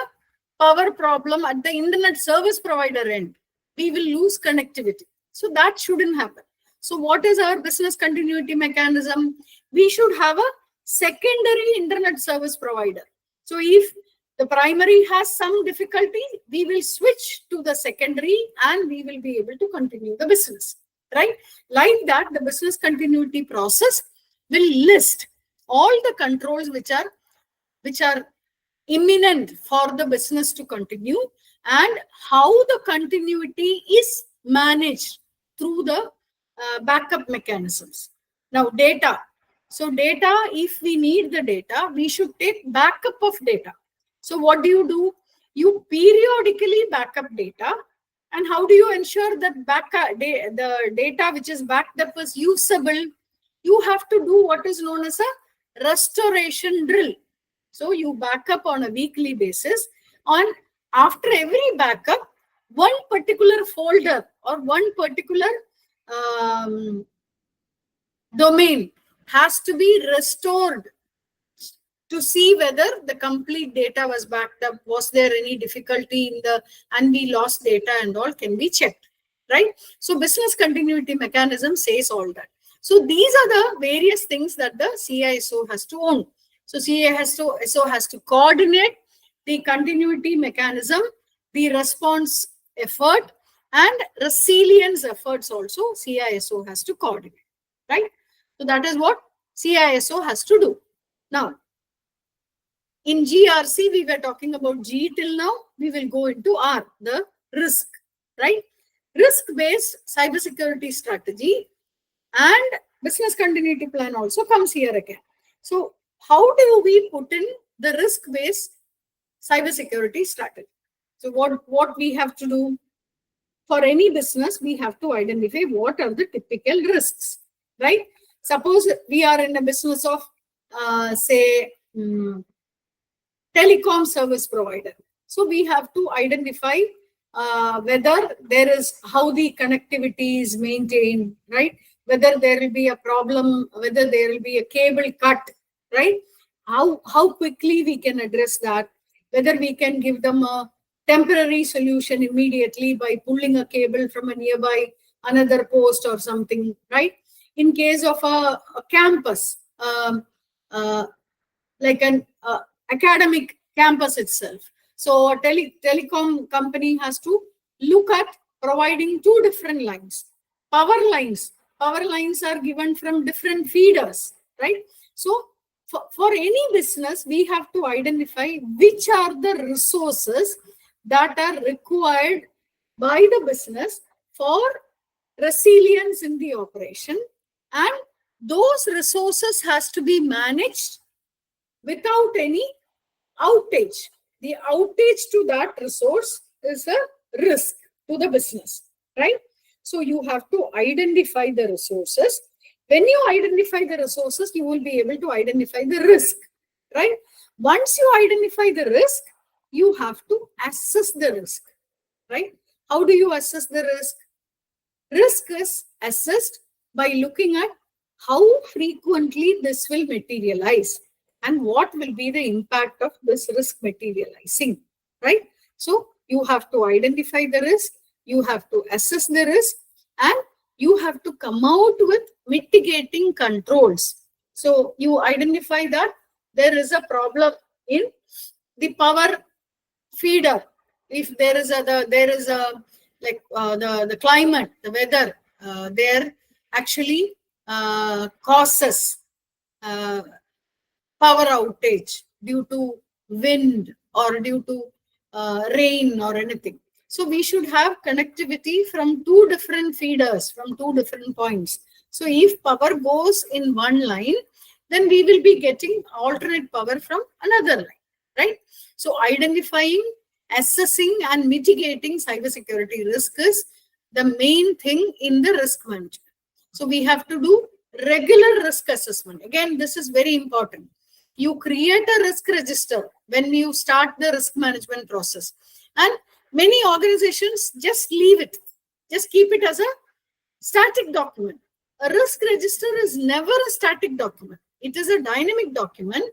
power problem at the internet service provider end, we will lose connectivity. So that shouldn't happen. So what is our business continuity mechanism? We should have a secondary internet service provider. So if the primary has some difficulty, we will switch to the secondary and we will be able to continue the business, right? Like that, the business continuity process will list all the controls which are imminent for the business to continue and how the continuity is managed through the backup mechanisms. Now, data. So data, if we need the data, we should take backup of data. So what do? You periodically backup data. And how do you ensure that the data which is backed up is usable? You have to do what is known as a restoration drill. So you back up on a weekly basis. After every backup, one particular folder or one particular domain has to be restored to see whether the complete data was backed up. Was there any difficulty in and we lost data and all can be checked, right? So business continuity mechanism says all that. So these are the various things that the CISO has to own. So CISO has to coordinate the continuity mechanism, the response effort, and resilience efforts also CISO has to coordinate, right? So that is what CISO has to do. Now, in GRC, we were talking about G till now. We will go into R, the risk, right? Risk-based cybersecurity strategy and business continuity plan also comes here again. So how do we put in the risk-based cybersecurity strategy? So what we have to do for any business, we have to identify what are the typical risks, right? Suppose we are in a business of, say, telecom service provider. So we have to identify whether there is, how the connectivity is maintained, right? Whether there will be a problem, whether there will be a cable cut, right? How quickly we can address that, whether we can give them a temporary solution immediately by pulling a cable from a nearby another post or something, right? In case of a campus, like an academic campus itself. So a telecom company has to look at providing two different lines. Power lines. Power lines are given from different feeders, right? So for any business, we have to identify which are the resources that are required by the business for resilience in the operation, and those resources has to be managed without any outage. The outage to that resource is a risk to the business, right? So you have to identify the resources. When you identify the resources, you will be able to identify the risk, right? Once you identify the risk, you have to assess the risk, right? How do you assess the risk? Risk is assessed by looking at how frequently this will materialize and what will be the impact of this risk materializing, right? So you have to identify the risk, you have to assess the risk, and you have to come out with mitigating controls. So you identify that there is a problem in the power feeder. If there is a like the climate, the weather, there actually causes power outage due to wind or due to rain or anything. So we should have connectivity from two different feeders, from two different points. So if power goes in one line, then we will be getting alternate power from another line, right? So identifying, assessing, and mitigating cybersecurity risk is the main thing in the risk management. So we have to do regular risk assessment. Again, this is very important. You create a risk register when you start the risk management process. And many organizations just leave it, just keep it as a static document. A risk register is never a static document. It is a dynamic document,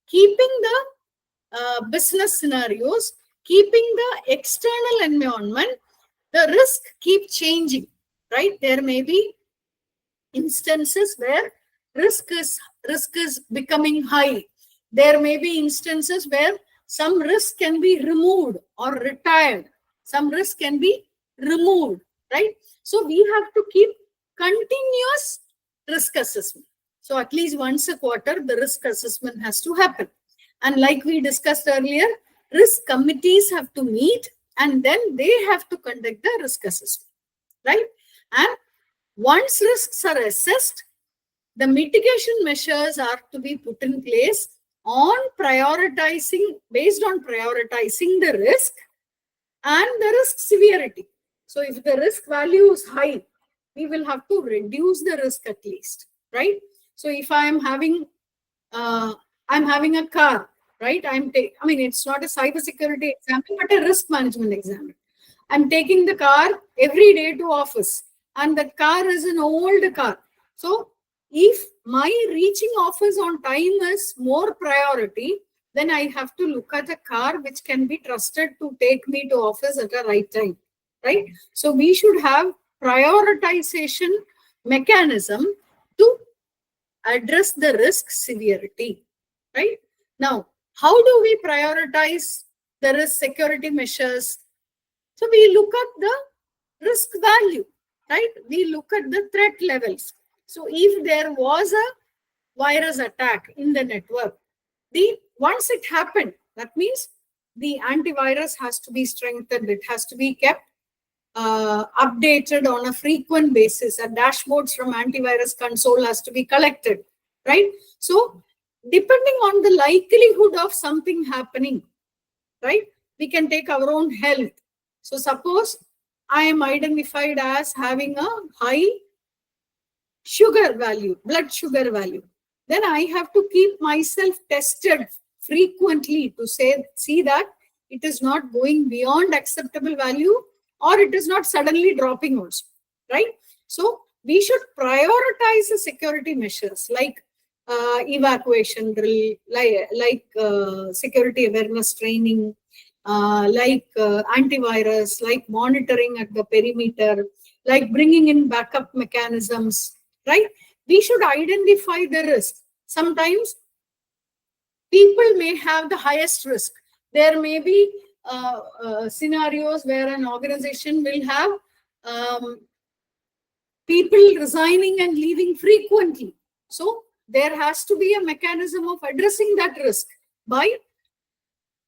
keeping the business scenarios, keeping the external environment. The risk keep changing, right? There may be instances where risk is becoming high. There may be instances where some risk can be removed or retired. Some risk can be removed, right? So we have to keep continuous risk assessment. So at least once a quarter, the risk assessment has to happen. And like we discussed earlier, risk committees have to meet and then they have to conduct the risk assessment, right? And once risks are assessed, the mitigation measures are to be put in place on based on prioritizing the risk and the risk severity. So if the risk value is high, we will have to reduce the risk at least, right? So if I'm having a car, right? I mean, it's not a cybersecurity example, but a risk management example. I'm taking the car every day to office, and the car is an old car. So if my reaching office on time is more priority, then I have to look at a car which can be trusted to take me to office at the right time, right? So we should have prioritization mechanism to address the risk severity, right? Now, how do we prioritize the risk security measures? So we look at the risk value, right? We look at the threat levels. So if there was a virus attack in the network, once it happened, that means the antivirus has to be strengthened. It has to be kept updated on a frequent basis. And dashboards from antivirus console has to be collected, right? So depending on the likelihood of something happening, right, we can take our own health. So suppose I am identified as having a high sugar value, blood sugar value, then I have to keep myself tested frequently to see that it is not going beyond acceptable value, or it is not suddenly dropping also, right? So we should prioritize the security measures like evacuation drill, like security awareness training, like antivirus, like monitoring at the perimeter, like bringing in backup mechanisms, right? We should identify the risk. Sometimes people may have the highest risk. There may be scenarios where an organization will have people resigning and leaving frequently. So there has to be a mechanism of addressing that risk by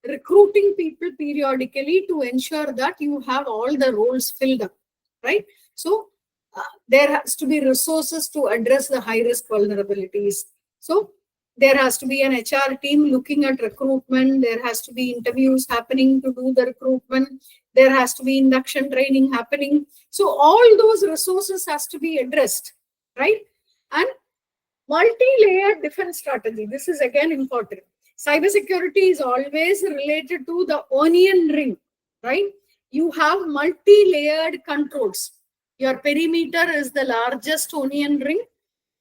recruiting people periodically to ensure that you have all the roles filled up, right? So there has to be resources to address the high risk vulnerabilities. So there has to be an HR team looking at recruitment. There has to be interviews happening to do the recruitment. There has to be induction training happening. So all those resources has to be addressed, right? And multi-layered defense strategy. This is again important. Cybersecurity is always related to the onion ring, right? You have multi-layered controls. Your perimeter is the largest onion ring.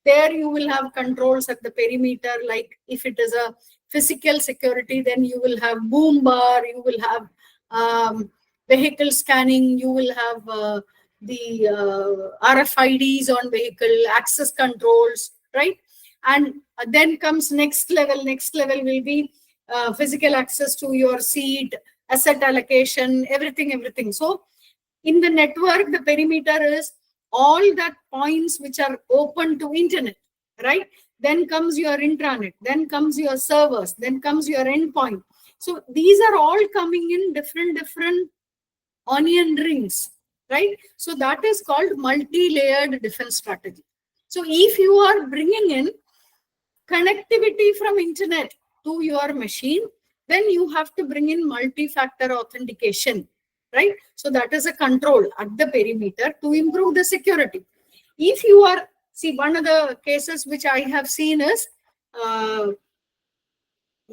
There you will have controls at the perimeter, like if it is a physical security, then you will have boom bar, you will have vehicle scanning, you will have the RFIDs on vehicle, access controls, right? And then comes next level. Next level will be physical access to your seat, asset allocation, everything. So in the network, the perimeter is all that points which are open to internet, right? Then comes your intranet, then comes your servers, then comes your endpoint. So these are all coming in different onion rings, right? So that is called multi-layered defense strategy. So if you are bringing in connectivity from internet to your machine, then you have to bring in multi-factor authentication, right? So that is a control at the perimeter to improve the security. If you are, see, one of the cases which I have seen is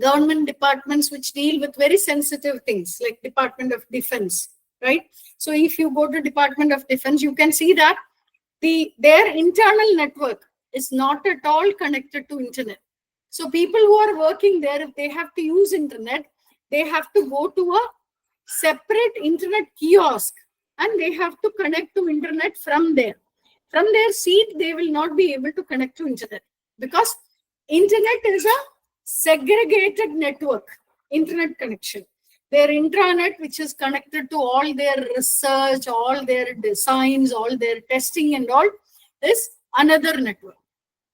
government departments which deal with very sensitive things like Department of Defense, right? So if you go to Department of Defense, you can see that their internal network is not at all connected to internet. So people who are working there, if they have to use internet, they have to go to a separate internet kiosk and they have to connect to internet from there. From their seat, they will not be able to connect to internet because internet is a segregated network, internet connection. Their intranet, which is connected to all their research, all their designs, all their testing and all, is another network,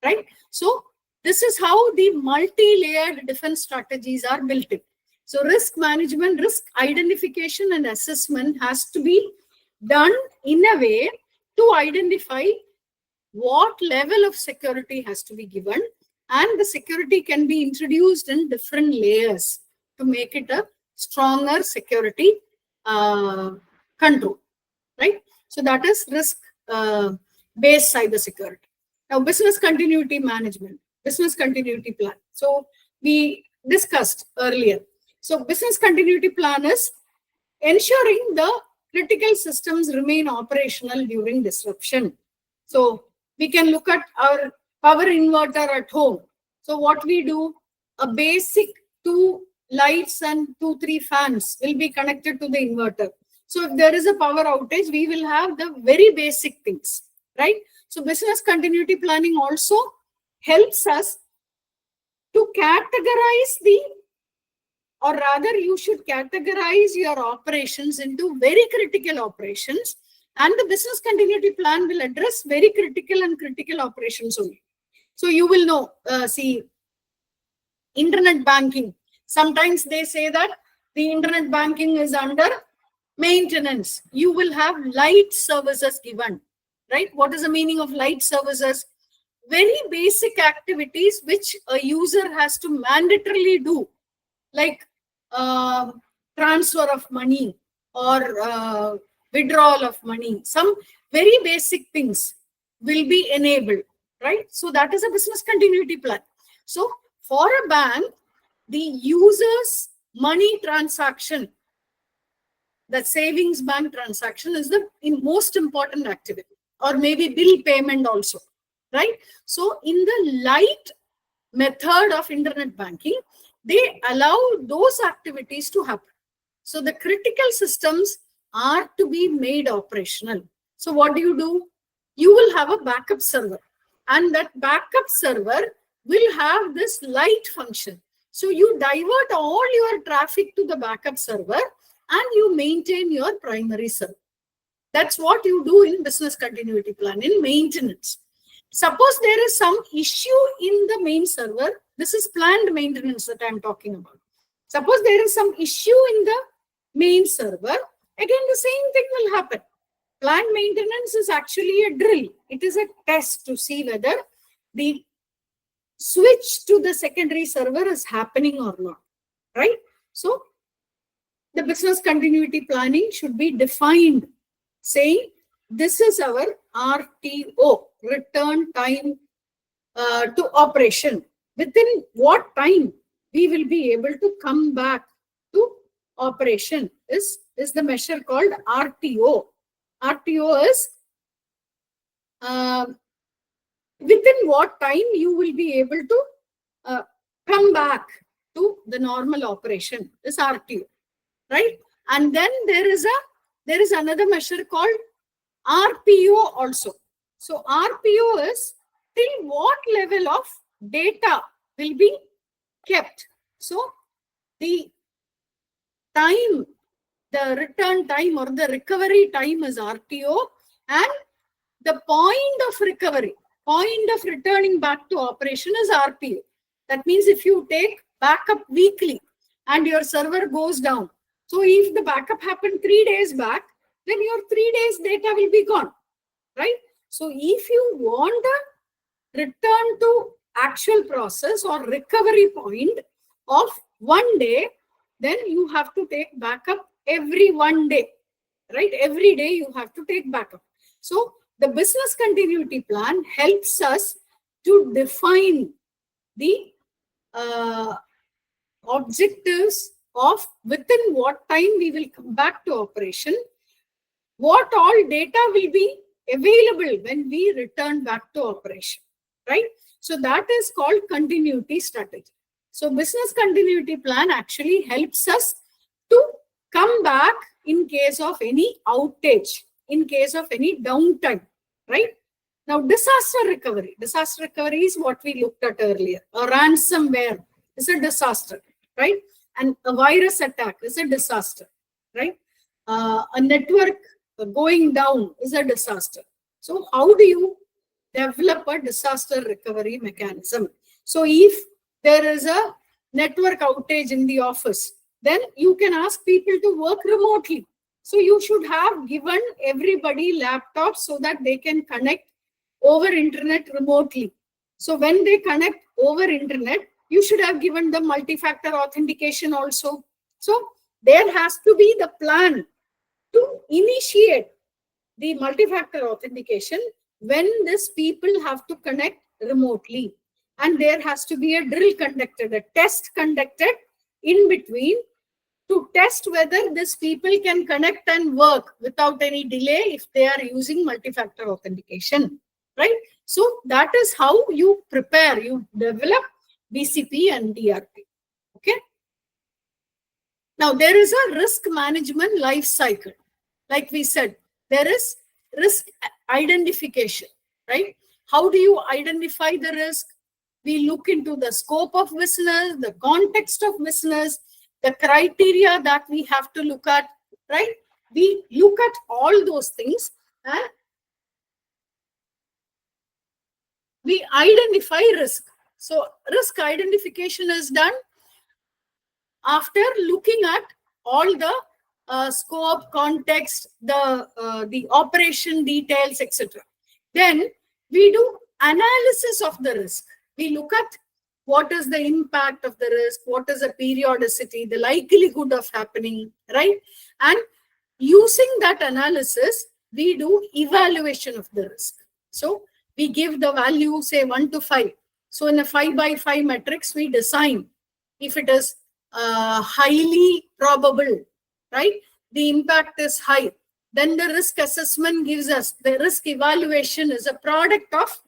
right? So this is how the multi-layered defense strategies are built in. So risk management, risk identification and assessment has to be done in a way to identify what level of security has to be given, and the security can be introduced in different layers to make it a stronger security control, right? So that is risk-based cybersecurity. Now, business continuity management, business continuity plan. So we discussed earlier. So business continuity plan is ensuring the critical systems remain operational during disruption. So we can look at our power inverter at home. So what we do, a basic 2 lights and 2-3 fans will be connected to the inverter. So if there is a power outage, we will have the very basic things, right? So business continuity planning also helps us to categorize or rather you should categorize your operations into very critical operations, and the business continuity plan will address very critical and critical operations only. So you will know, see, internet banking. Sometimes they say that the internet banking is under maintenance. You will have light services given, right? What is the meaning of light services? Very basic activities which a user has to mandatorily do, like transfer of money or withdrawal of money. Some very basic things will be enabled, right? So that is a business continuity plan. So for a bank, the user's money transaction the savings bank transaction is the most important activity, or maybe bill payment also, right? So in the light method of internet banking, they allow those activities to happen. So the critical systems are to be made operational. So what do? You will have a backup server, and that backup server will have this light function. So you divert all your traffic to the backup server and you maintain your primary server. That's what you do in business continuity plan, in maintenance. Suppose there is some issue in the main server. This is planned maintenance that I'm talking about. Suppose there is some issue in the main server, again the same thing will happen. Planned maintenance is actually a drill. It is a test to see whether the switch to the secondary server is happening or not, right? So the business continuity planning should be defined, saying this is our RTO, return time to operation. Within what time we will be able to come back to operation is the measure called RTO. RTO is within what time you will be able to come back to the normal operation is RTO, right? And then there is another measure called RPO also. So RPO is till what level of data will be kept. So the time, the return time or the recovery time is RTO, and the point of recovery, point of returning back to operation is RPO. That means if you take backup weekly and your server goes down, so if the backup happened 3 days back, then your 3 days data will be gone, right? So if you want a return to actual process or recovery point of 1 day, then you have to take backup every 1 day, right? Every day you have to take backup. So the business continuity plan helps us to define the objectives of within what time we will come back to operation, what all data will be available when we return back to operation, right? So that is called continuity strategy. So business continuity plan actually helps us to come back in case of any outage, in case of any downtime, right? Now, disaster recovery. Disaster recovery is what we looked at earlier. A ransomware is a disaster, right? And a virus attack is a disaster, right? A network going down is a disaster. So how do you develop a disaster recovery mechanism? So if there is a network outage in the office, then you can ask people to work remotely. So you should have given everybody laptops so that they can connect over internet remotely. So when they connect over internet, you should have given them multi-factor authentication also. So there has to be the plan to initiate the multi-factor authentication when these people have to connect remotely. And there has to be a drill conducted, a test conducted in between to test whether these people can connect and work without any delay if they are using multi-factor authentication, right? So that is how you prepare, you develop BCP and DRP, okay? Now, there is a risk management life cycle. Like we said, there is risk identification, right? How do you identify the risk? We look into the scope of business, the context of business, the criteria that we have to look at, right? We look at all those things and we identify risk. So risk identification is done after looking at all the scope, context, the operation details, etc. Then we do analysis of the risk. We look at what is the impact of the risk, what is the periodicity, the likelihood of happening, right? And using that analysis, we do evaluation of the risk. So we give the value, say 1 to 5. So in a 5 by 5 matrix, we design if it is highly probable, right? the impact is high. Then the risk assessment gives us, the risk evaluation is a product of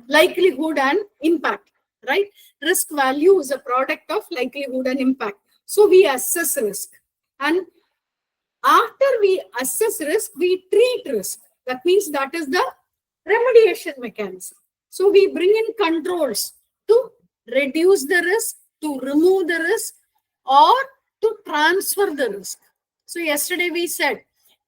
likelihood and impact, right? Risk value is a product of likelihood and impact. So we assess risk. And after we assess risk, we treat risk. That means that is the remediation mechanism. So we bring in controls to reduce the risk, to remove the risk, or to transfer the risk. So yesterday we said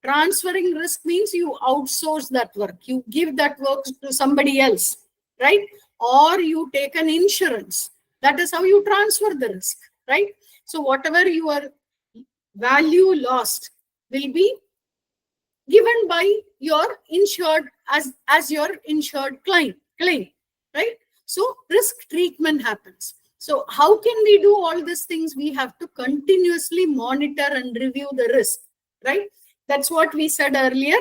transferring risk means you outsource that work. You give that work to somebody else, right? Or you take an insurance. That is how you transfer the risk, right? So whatever your value lost will be given by your insured as your insured claim, right? So risk treatment happens. So how can we do all these things? We have to continuously monitor and review the risk, right? That's what we said earlier.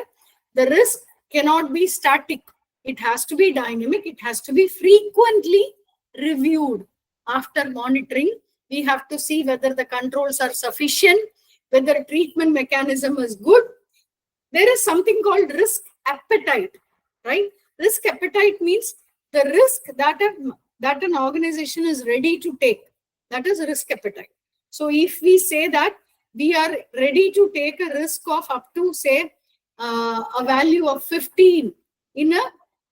The risk cannot be static. It has to be dynamic. It has to be frequently reviewed. After monitoring, we have to see whether the controls are sufficient, whether treatment mechanism is good. There is something called risk appetite, right? Risk appetite means the risk that an organization is ready to take. That is risk appetite. So if we say that we are ready to take a risk of up to, say, a value of 15 in a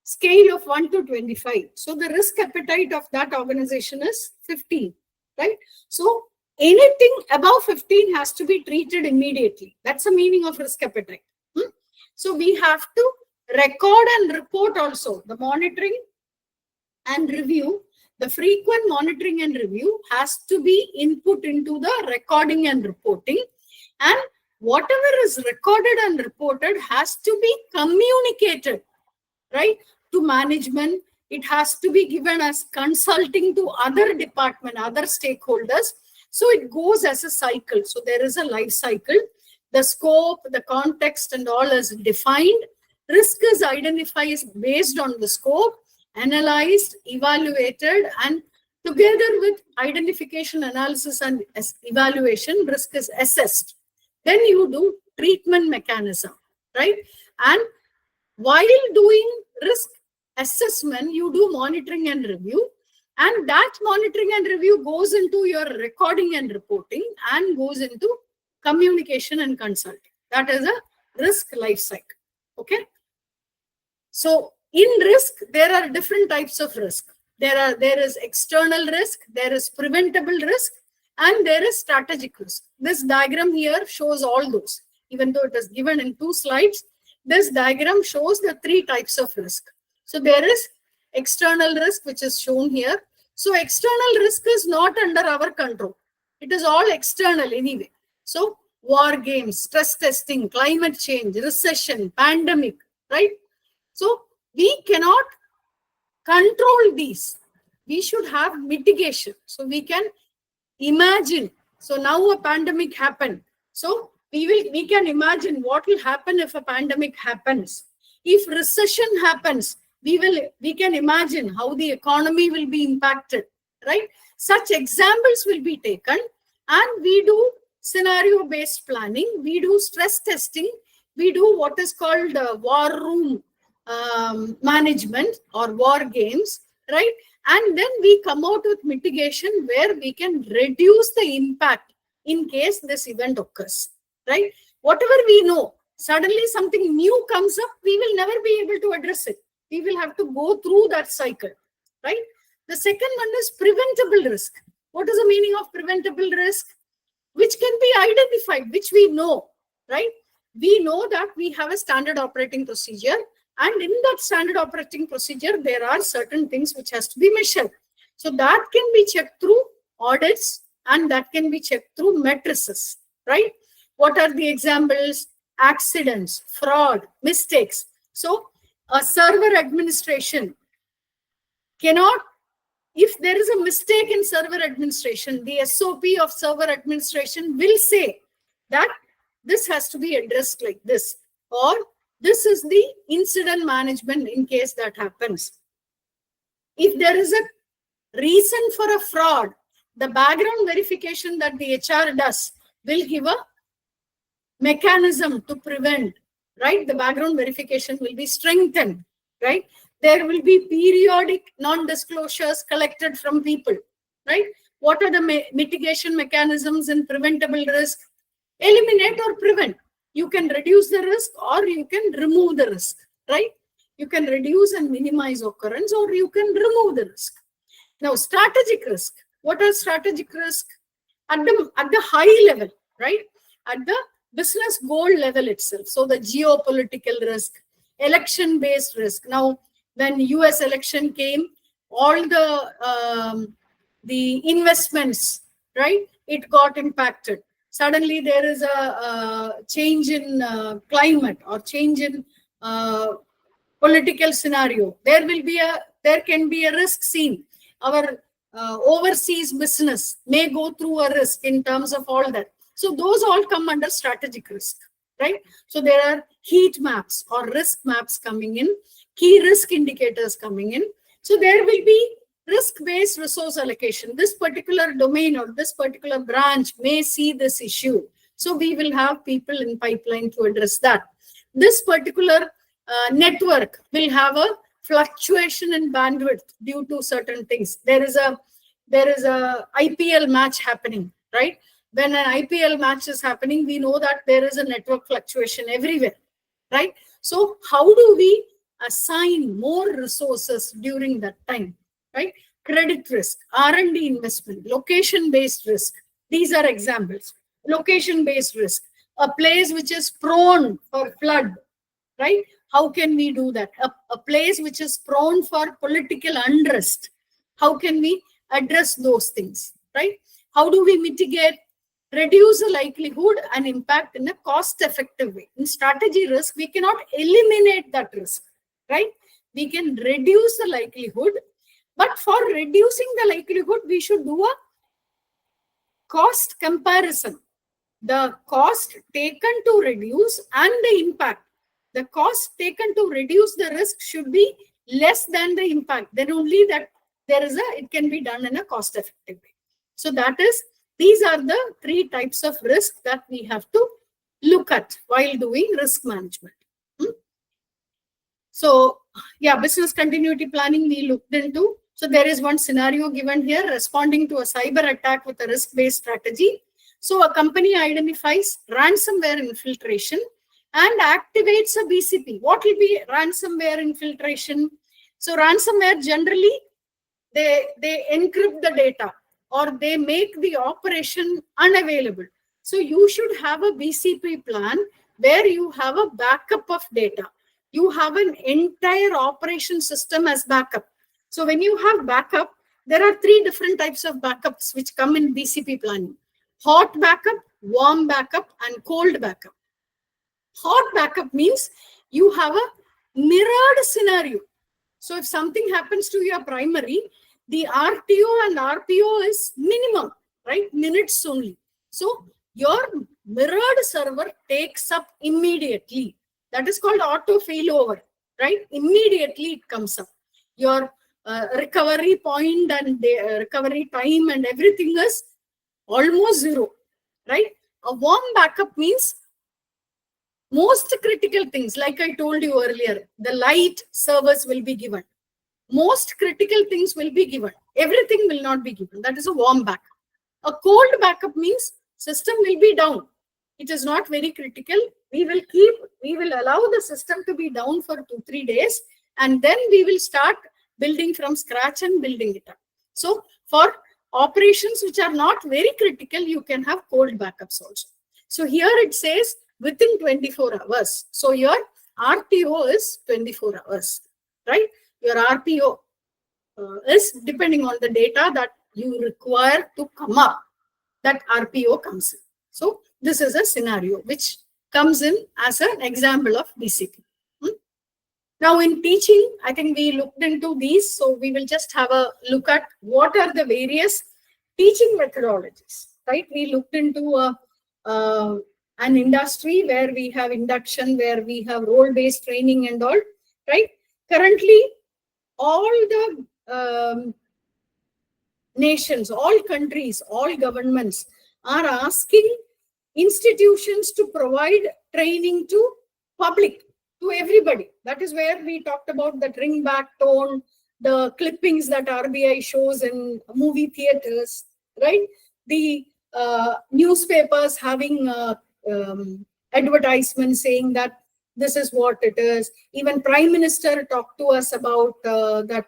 scale of 1 to 25. So the risk appetite of that organization is 15, right? So anything above 15 has to be treated immediately. That's the meaning of risk appetite. So we have to record and report also. The monitoring and review, the frequent monitoring and review has to be input into the recording and reporting. And whatever is recorded and reported has to be communicated, right, to management. It has to be given as consulting to other department, other stakeholders. So it goes as a cycle. So there is a life cycle. The scope, the context, and all is defined. Risk is identified based on the scope, analyzed, evaluated, and together with identification, analysis, and evaluation, risk is assessed. Then you do treatment mechanism, right? And while doing risk assessment, you do monitoring and review. And that monitoring and review goes into your recording and reporting and goes into communication and consulting. That is a risk life cycle. Okay. So in risk, there are different types of risk. There is external risk, there is preventable risk, and there is strategic risk. This diagram here shows all those. Even though it is given in 2 slides, this diagram shows the 3 types of risk. So there is external risk, which is shown here. So external risk is not under our control. It is all external anyway. So war games, stress testing, climate change, recession, pandemic, right? So we cannot control these. We should have mitigation. So we can imagine. So now a pandemic happened. So we can imagine what will happen if a pandemic happens. If recession happens, we can imagine how the economy will be impacted, right? Such examples will be taken, and we do scenario-based planning, we do stress testing, we do what is called war room management or war games, right? And then we come out with mitigation where we can reduce the impact in case this event occurs, right? Whatever we know, suddenly something new comes up, we will never be able to address it. We will have to go through that cycle, right? The second one is preventable risk. What is the meaning of preventable risk? Which can be identified, which we know, right? We know that we have a standard operating procedure, and in that standard operating procedure, there are certain things which has to be measured. So that can be checked through audits, and that can be checked through matrices, right? What are the examples? Accidents, fraud, mistakes. So a server administration cannot, if there is a mistake in server administration, the SOP of server administration will say that this has to be addressed like this, or this is the incident management in case that happens. If there is a reason for a fraud, the background verification that the HR does will give a mechanism to prevent, right? The background verification will be strengthened, right? There will be periodic non-disclosures collected from people, right? What are the mitigation mechanisms in preventable risk? Eliminate or prevent. You can reduce the risk or you can remove the risk, right? You can reduce and minimize occurrence or you can remove the risk. Now, strategic risk. What are strategic risk? At the high level, right? At the business goal level itself. So the geopolitical risk, election-based risk. Now, when US election came, all the investments, right? It got impacted. Suddenly there is a change in climate or change in political scenario. There can be a risk seen. Our overseas business may go through a risk in terms of all that. So those all come under strategic risk, right? So there are heat maps or risk maps coming in, key risk indicators coming in. So there will be risk-based resource allocation. This particular domain or this particular branch may see this issue. So we will have people in pipeline to address that. This particular network will have a fluctuation in bandwidth due to certain things. There is a IPL match happening, right? When an IPL match is happening, we know that there is a network fluctuation everywhere, right? So how do we assign more resources during that time, right? Credit risk, R&D investment, location-based risk. These are examples. Location-based risk, a place which is prone for flood, right? How can we do that? A place which is prone for political unrest. How can we address those things, right? How do we mitigate, reduce the likelihood and impact in a cost-effective way? In strategy risk, we cannot eliminate that risk, right? We can reduce the likelihood, but for reducing the likelihood, we should do a cost comparison. The cost taken to reduce and the impact. The cost taken to reduce the risk should be less than the impact. Then only that it can be done in a cost-effective way. So these are the 3 types of risk that we have to look at while doing risk management. So yeah, business continuity planning we looked into. So there is one scenario given here, responding to a cyber attack with a risk-based strategy. So a company identifies ransomware infiltration and activates a BCP. What will be ransomware infiltration? So ransomware generally, they encrypt the data or they make the operation unavailable. So you should have a BCP plan where you have a backup of data. You have an entire operation system as backup. So when you have backup, there are 3 different types of backups which come in BCP planning. Hot backup, warm backup, and cold backup. Hot backup means you have a mirrored scenario. So if something happens to your primary, the RTO and RPO is minimum, right? Minutes only. So your mirrored server takes up immediately. That is called auto failover, right? Immediately it comes up. Your recovery point and recovery time and everything is almost 0, right? A warm backup means most critical things, like I told you earlier, the light service will be given. Most critical things will be given. Everything will not be given. That is a warm backup. A cold backup means system will be down. It is not very critical. We will allow the system to be down for 2-3 days, and then we will start building from scratch and building it up. So for operations which are not very critical, you can have cold backups also. So here it says within 24 hours. So your RTO is 24 hours, right? Your RPO is depending on the data that you require to come up. That RPO comes in. So this is a scenario which comes in as an example of BCP. Now in teaching, I think we looked into these. So we will just have a look at what are the various teaching methodologies, right? We looked into an industry where we have induction, where we have role-based training and all, right? Currently, all the nations, all countries, all governments are asking institutions to provide training to public, to everybody. That is where we talked about the ringback tone, the clippings that RBI shows in movie theaters, right? The newspapers having advertisements saying that this is what it is. Even Prime Minister talked to us about that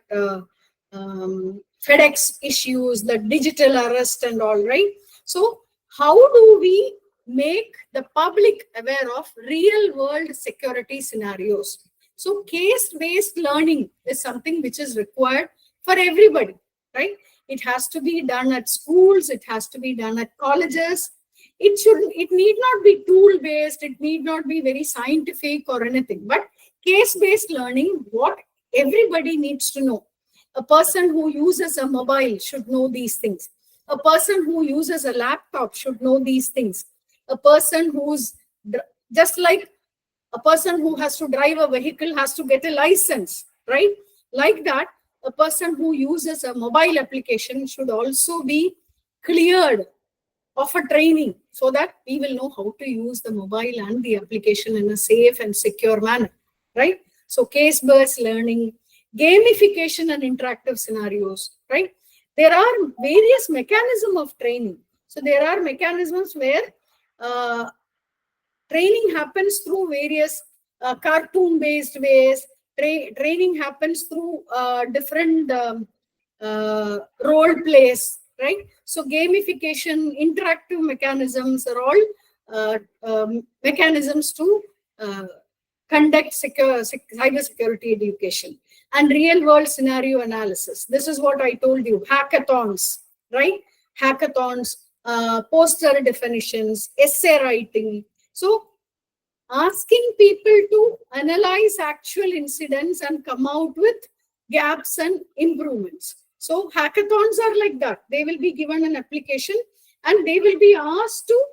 FedEx issues, the digital arrest and all, right? So how do we make the public aware of real world security scenarios? So case-based learning is something which is required for everybody, right? It has to be done at schools, it has to be done at colleges. It need not be tool-based, it need not be very scientific or anything, but case-based learning, what everybody needs to know. A person who uses a mobile should know these things. A person who uses a laptop should know these things. A person who's just like a person who has to drive a vehicle has to get a license, right? Like that, a person who uses a mobile application should also be cleared of a training so that we will know how to use the mobile and the application in a safe and secure manner, right? So case-based learning, gamification and interactive scenarios, right? There are various mechanisms of training. So there are mechanisms where training happens through various cartoon-based ways. Training happens through different role plays, right? So gamification, interactive mechanisms are all mechanisms to conduct cyber security education. And real world scenario analysis. This is what I told you, hackathons, right? Hackathons, poster definitions, essay writing. So asking people to analyze actual incidents and come out with gaps and improvements. So hackathons are like that. They will be given an application and they will be asked to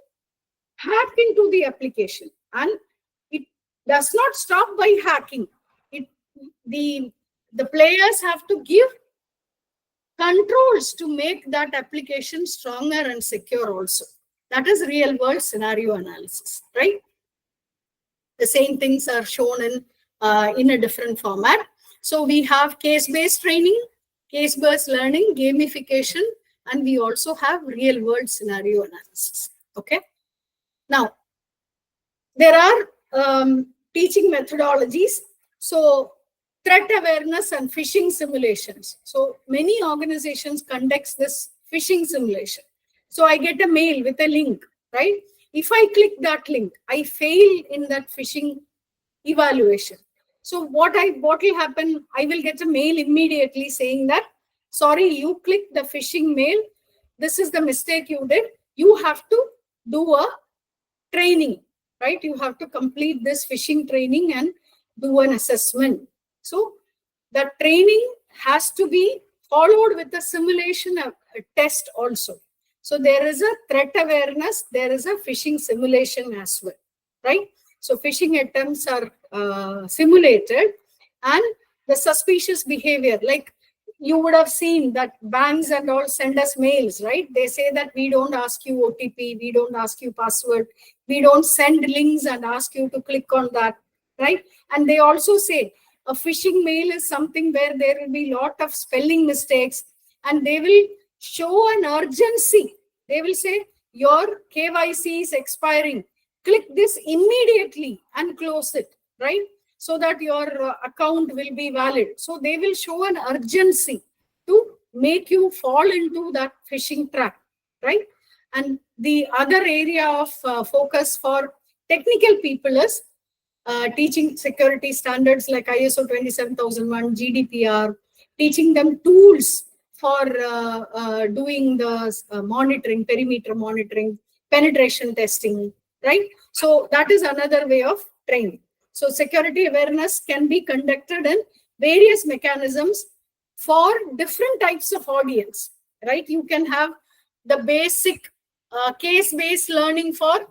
hack into the application. And it does not stop by hacking. The players have to give controls to make that application stronger and secure also. That is real world scenario analysis, right? The same things are shown in a different format. So we have case-based training, case-based learning, gamification, and we also have real world scenario analysis, okay? Now, there are teaching methodologies. So threat awareness and phishing simulations. So many organizations conduct this phishing simulation. So I get a mail with a link, right? If I click that link, I fail in that phishing evaluation. So what will happen? I will get a mail immediately saying that, sorry, you clicked the phishing mail. This is the mistake you did. You have to do a training, right? You have to complete this phishing training and do an assessment. So the training has to be followed with a simulation of a test also. So there is a threat awareness, there is a phishing simulation as well, right? So phishing attempts are simulated, and the suspicious behavior, like you would have seen that banks and all send us mails, right? They say that we don't ask you OTP, we don't ask you password, we don't send links and ask you to click on that, right? And they also say a phishing mail is something where there will be a lot of spelling mistakes, and they will show an urgency. They will say your KYC is expiring. Click this immediately and close it, right? So that your account will be valid. So they will show an urgency to make you fall into that phishing trap, right? And the other area of focus for technical people is teaching security standards like ISO 27001, GDPR, teaching them tools for doing the monitoring, perimeter monitoring, penetration testing, right? So that is another way of training. So security awareness can be conducted in various mechanisms for different types of audience, right? You can have the basic case-based learning for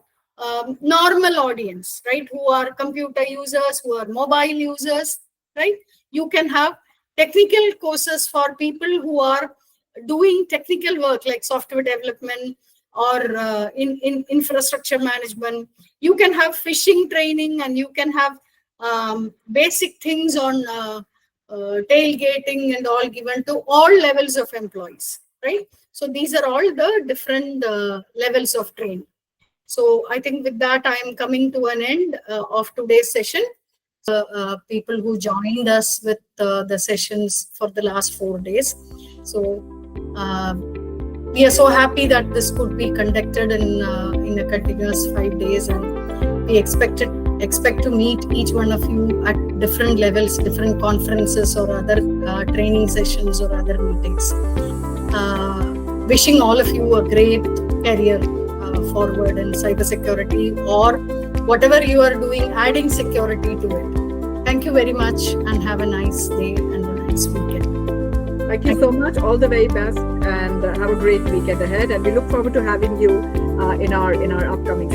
normal audience, right? Who are computer users, who are mobile users, right? You can have technical courses for people who are doing technical work like software development or in infrastructure management. You can have phishing training, and you can have basic things on tailgating and all given to all levels of employees, right? So these are all the different levels of training. So I think with that, I am coming to an end of today's session. People who joined us with the sessions for the last 4 days. So we are so happy that this could be conducted in a continuous 5 days, and we expect to meet each one of you at different levels, different conferences or other training sessions or other meetings. Wishing all of you a great career forward in cybersecurity, or whatever you are doing, adding security to it. Thank you very much, and have a nice day and a nice weekend. Thank you so much. All the very best, and have a great weekend ahead. And we look forward to having you in our upcoming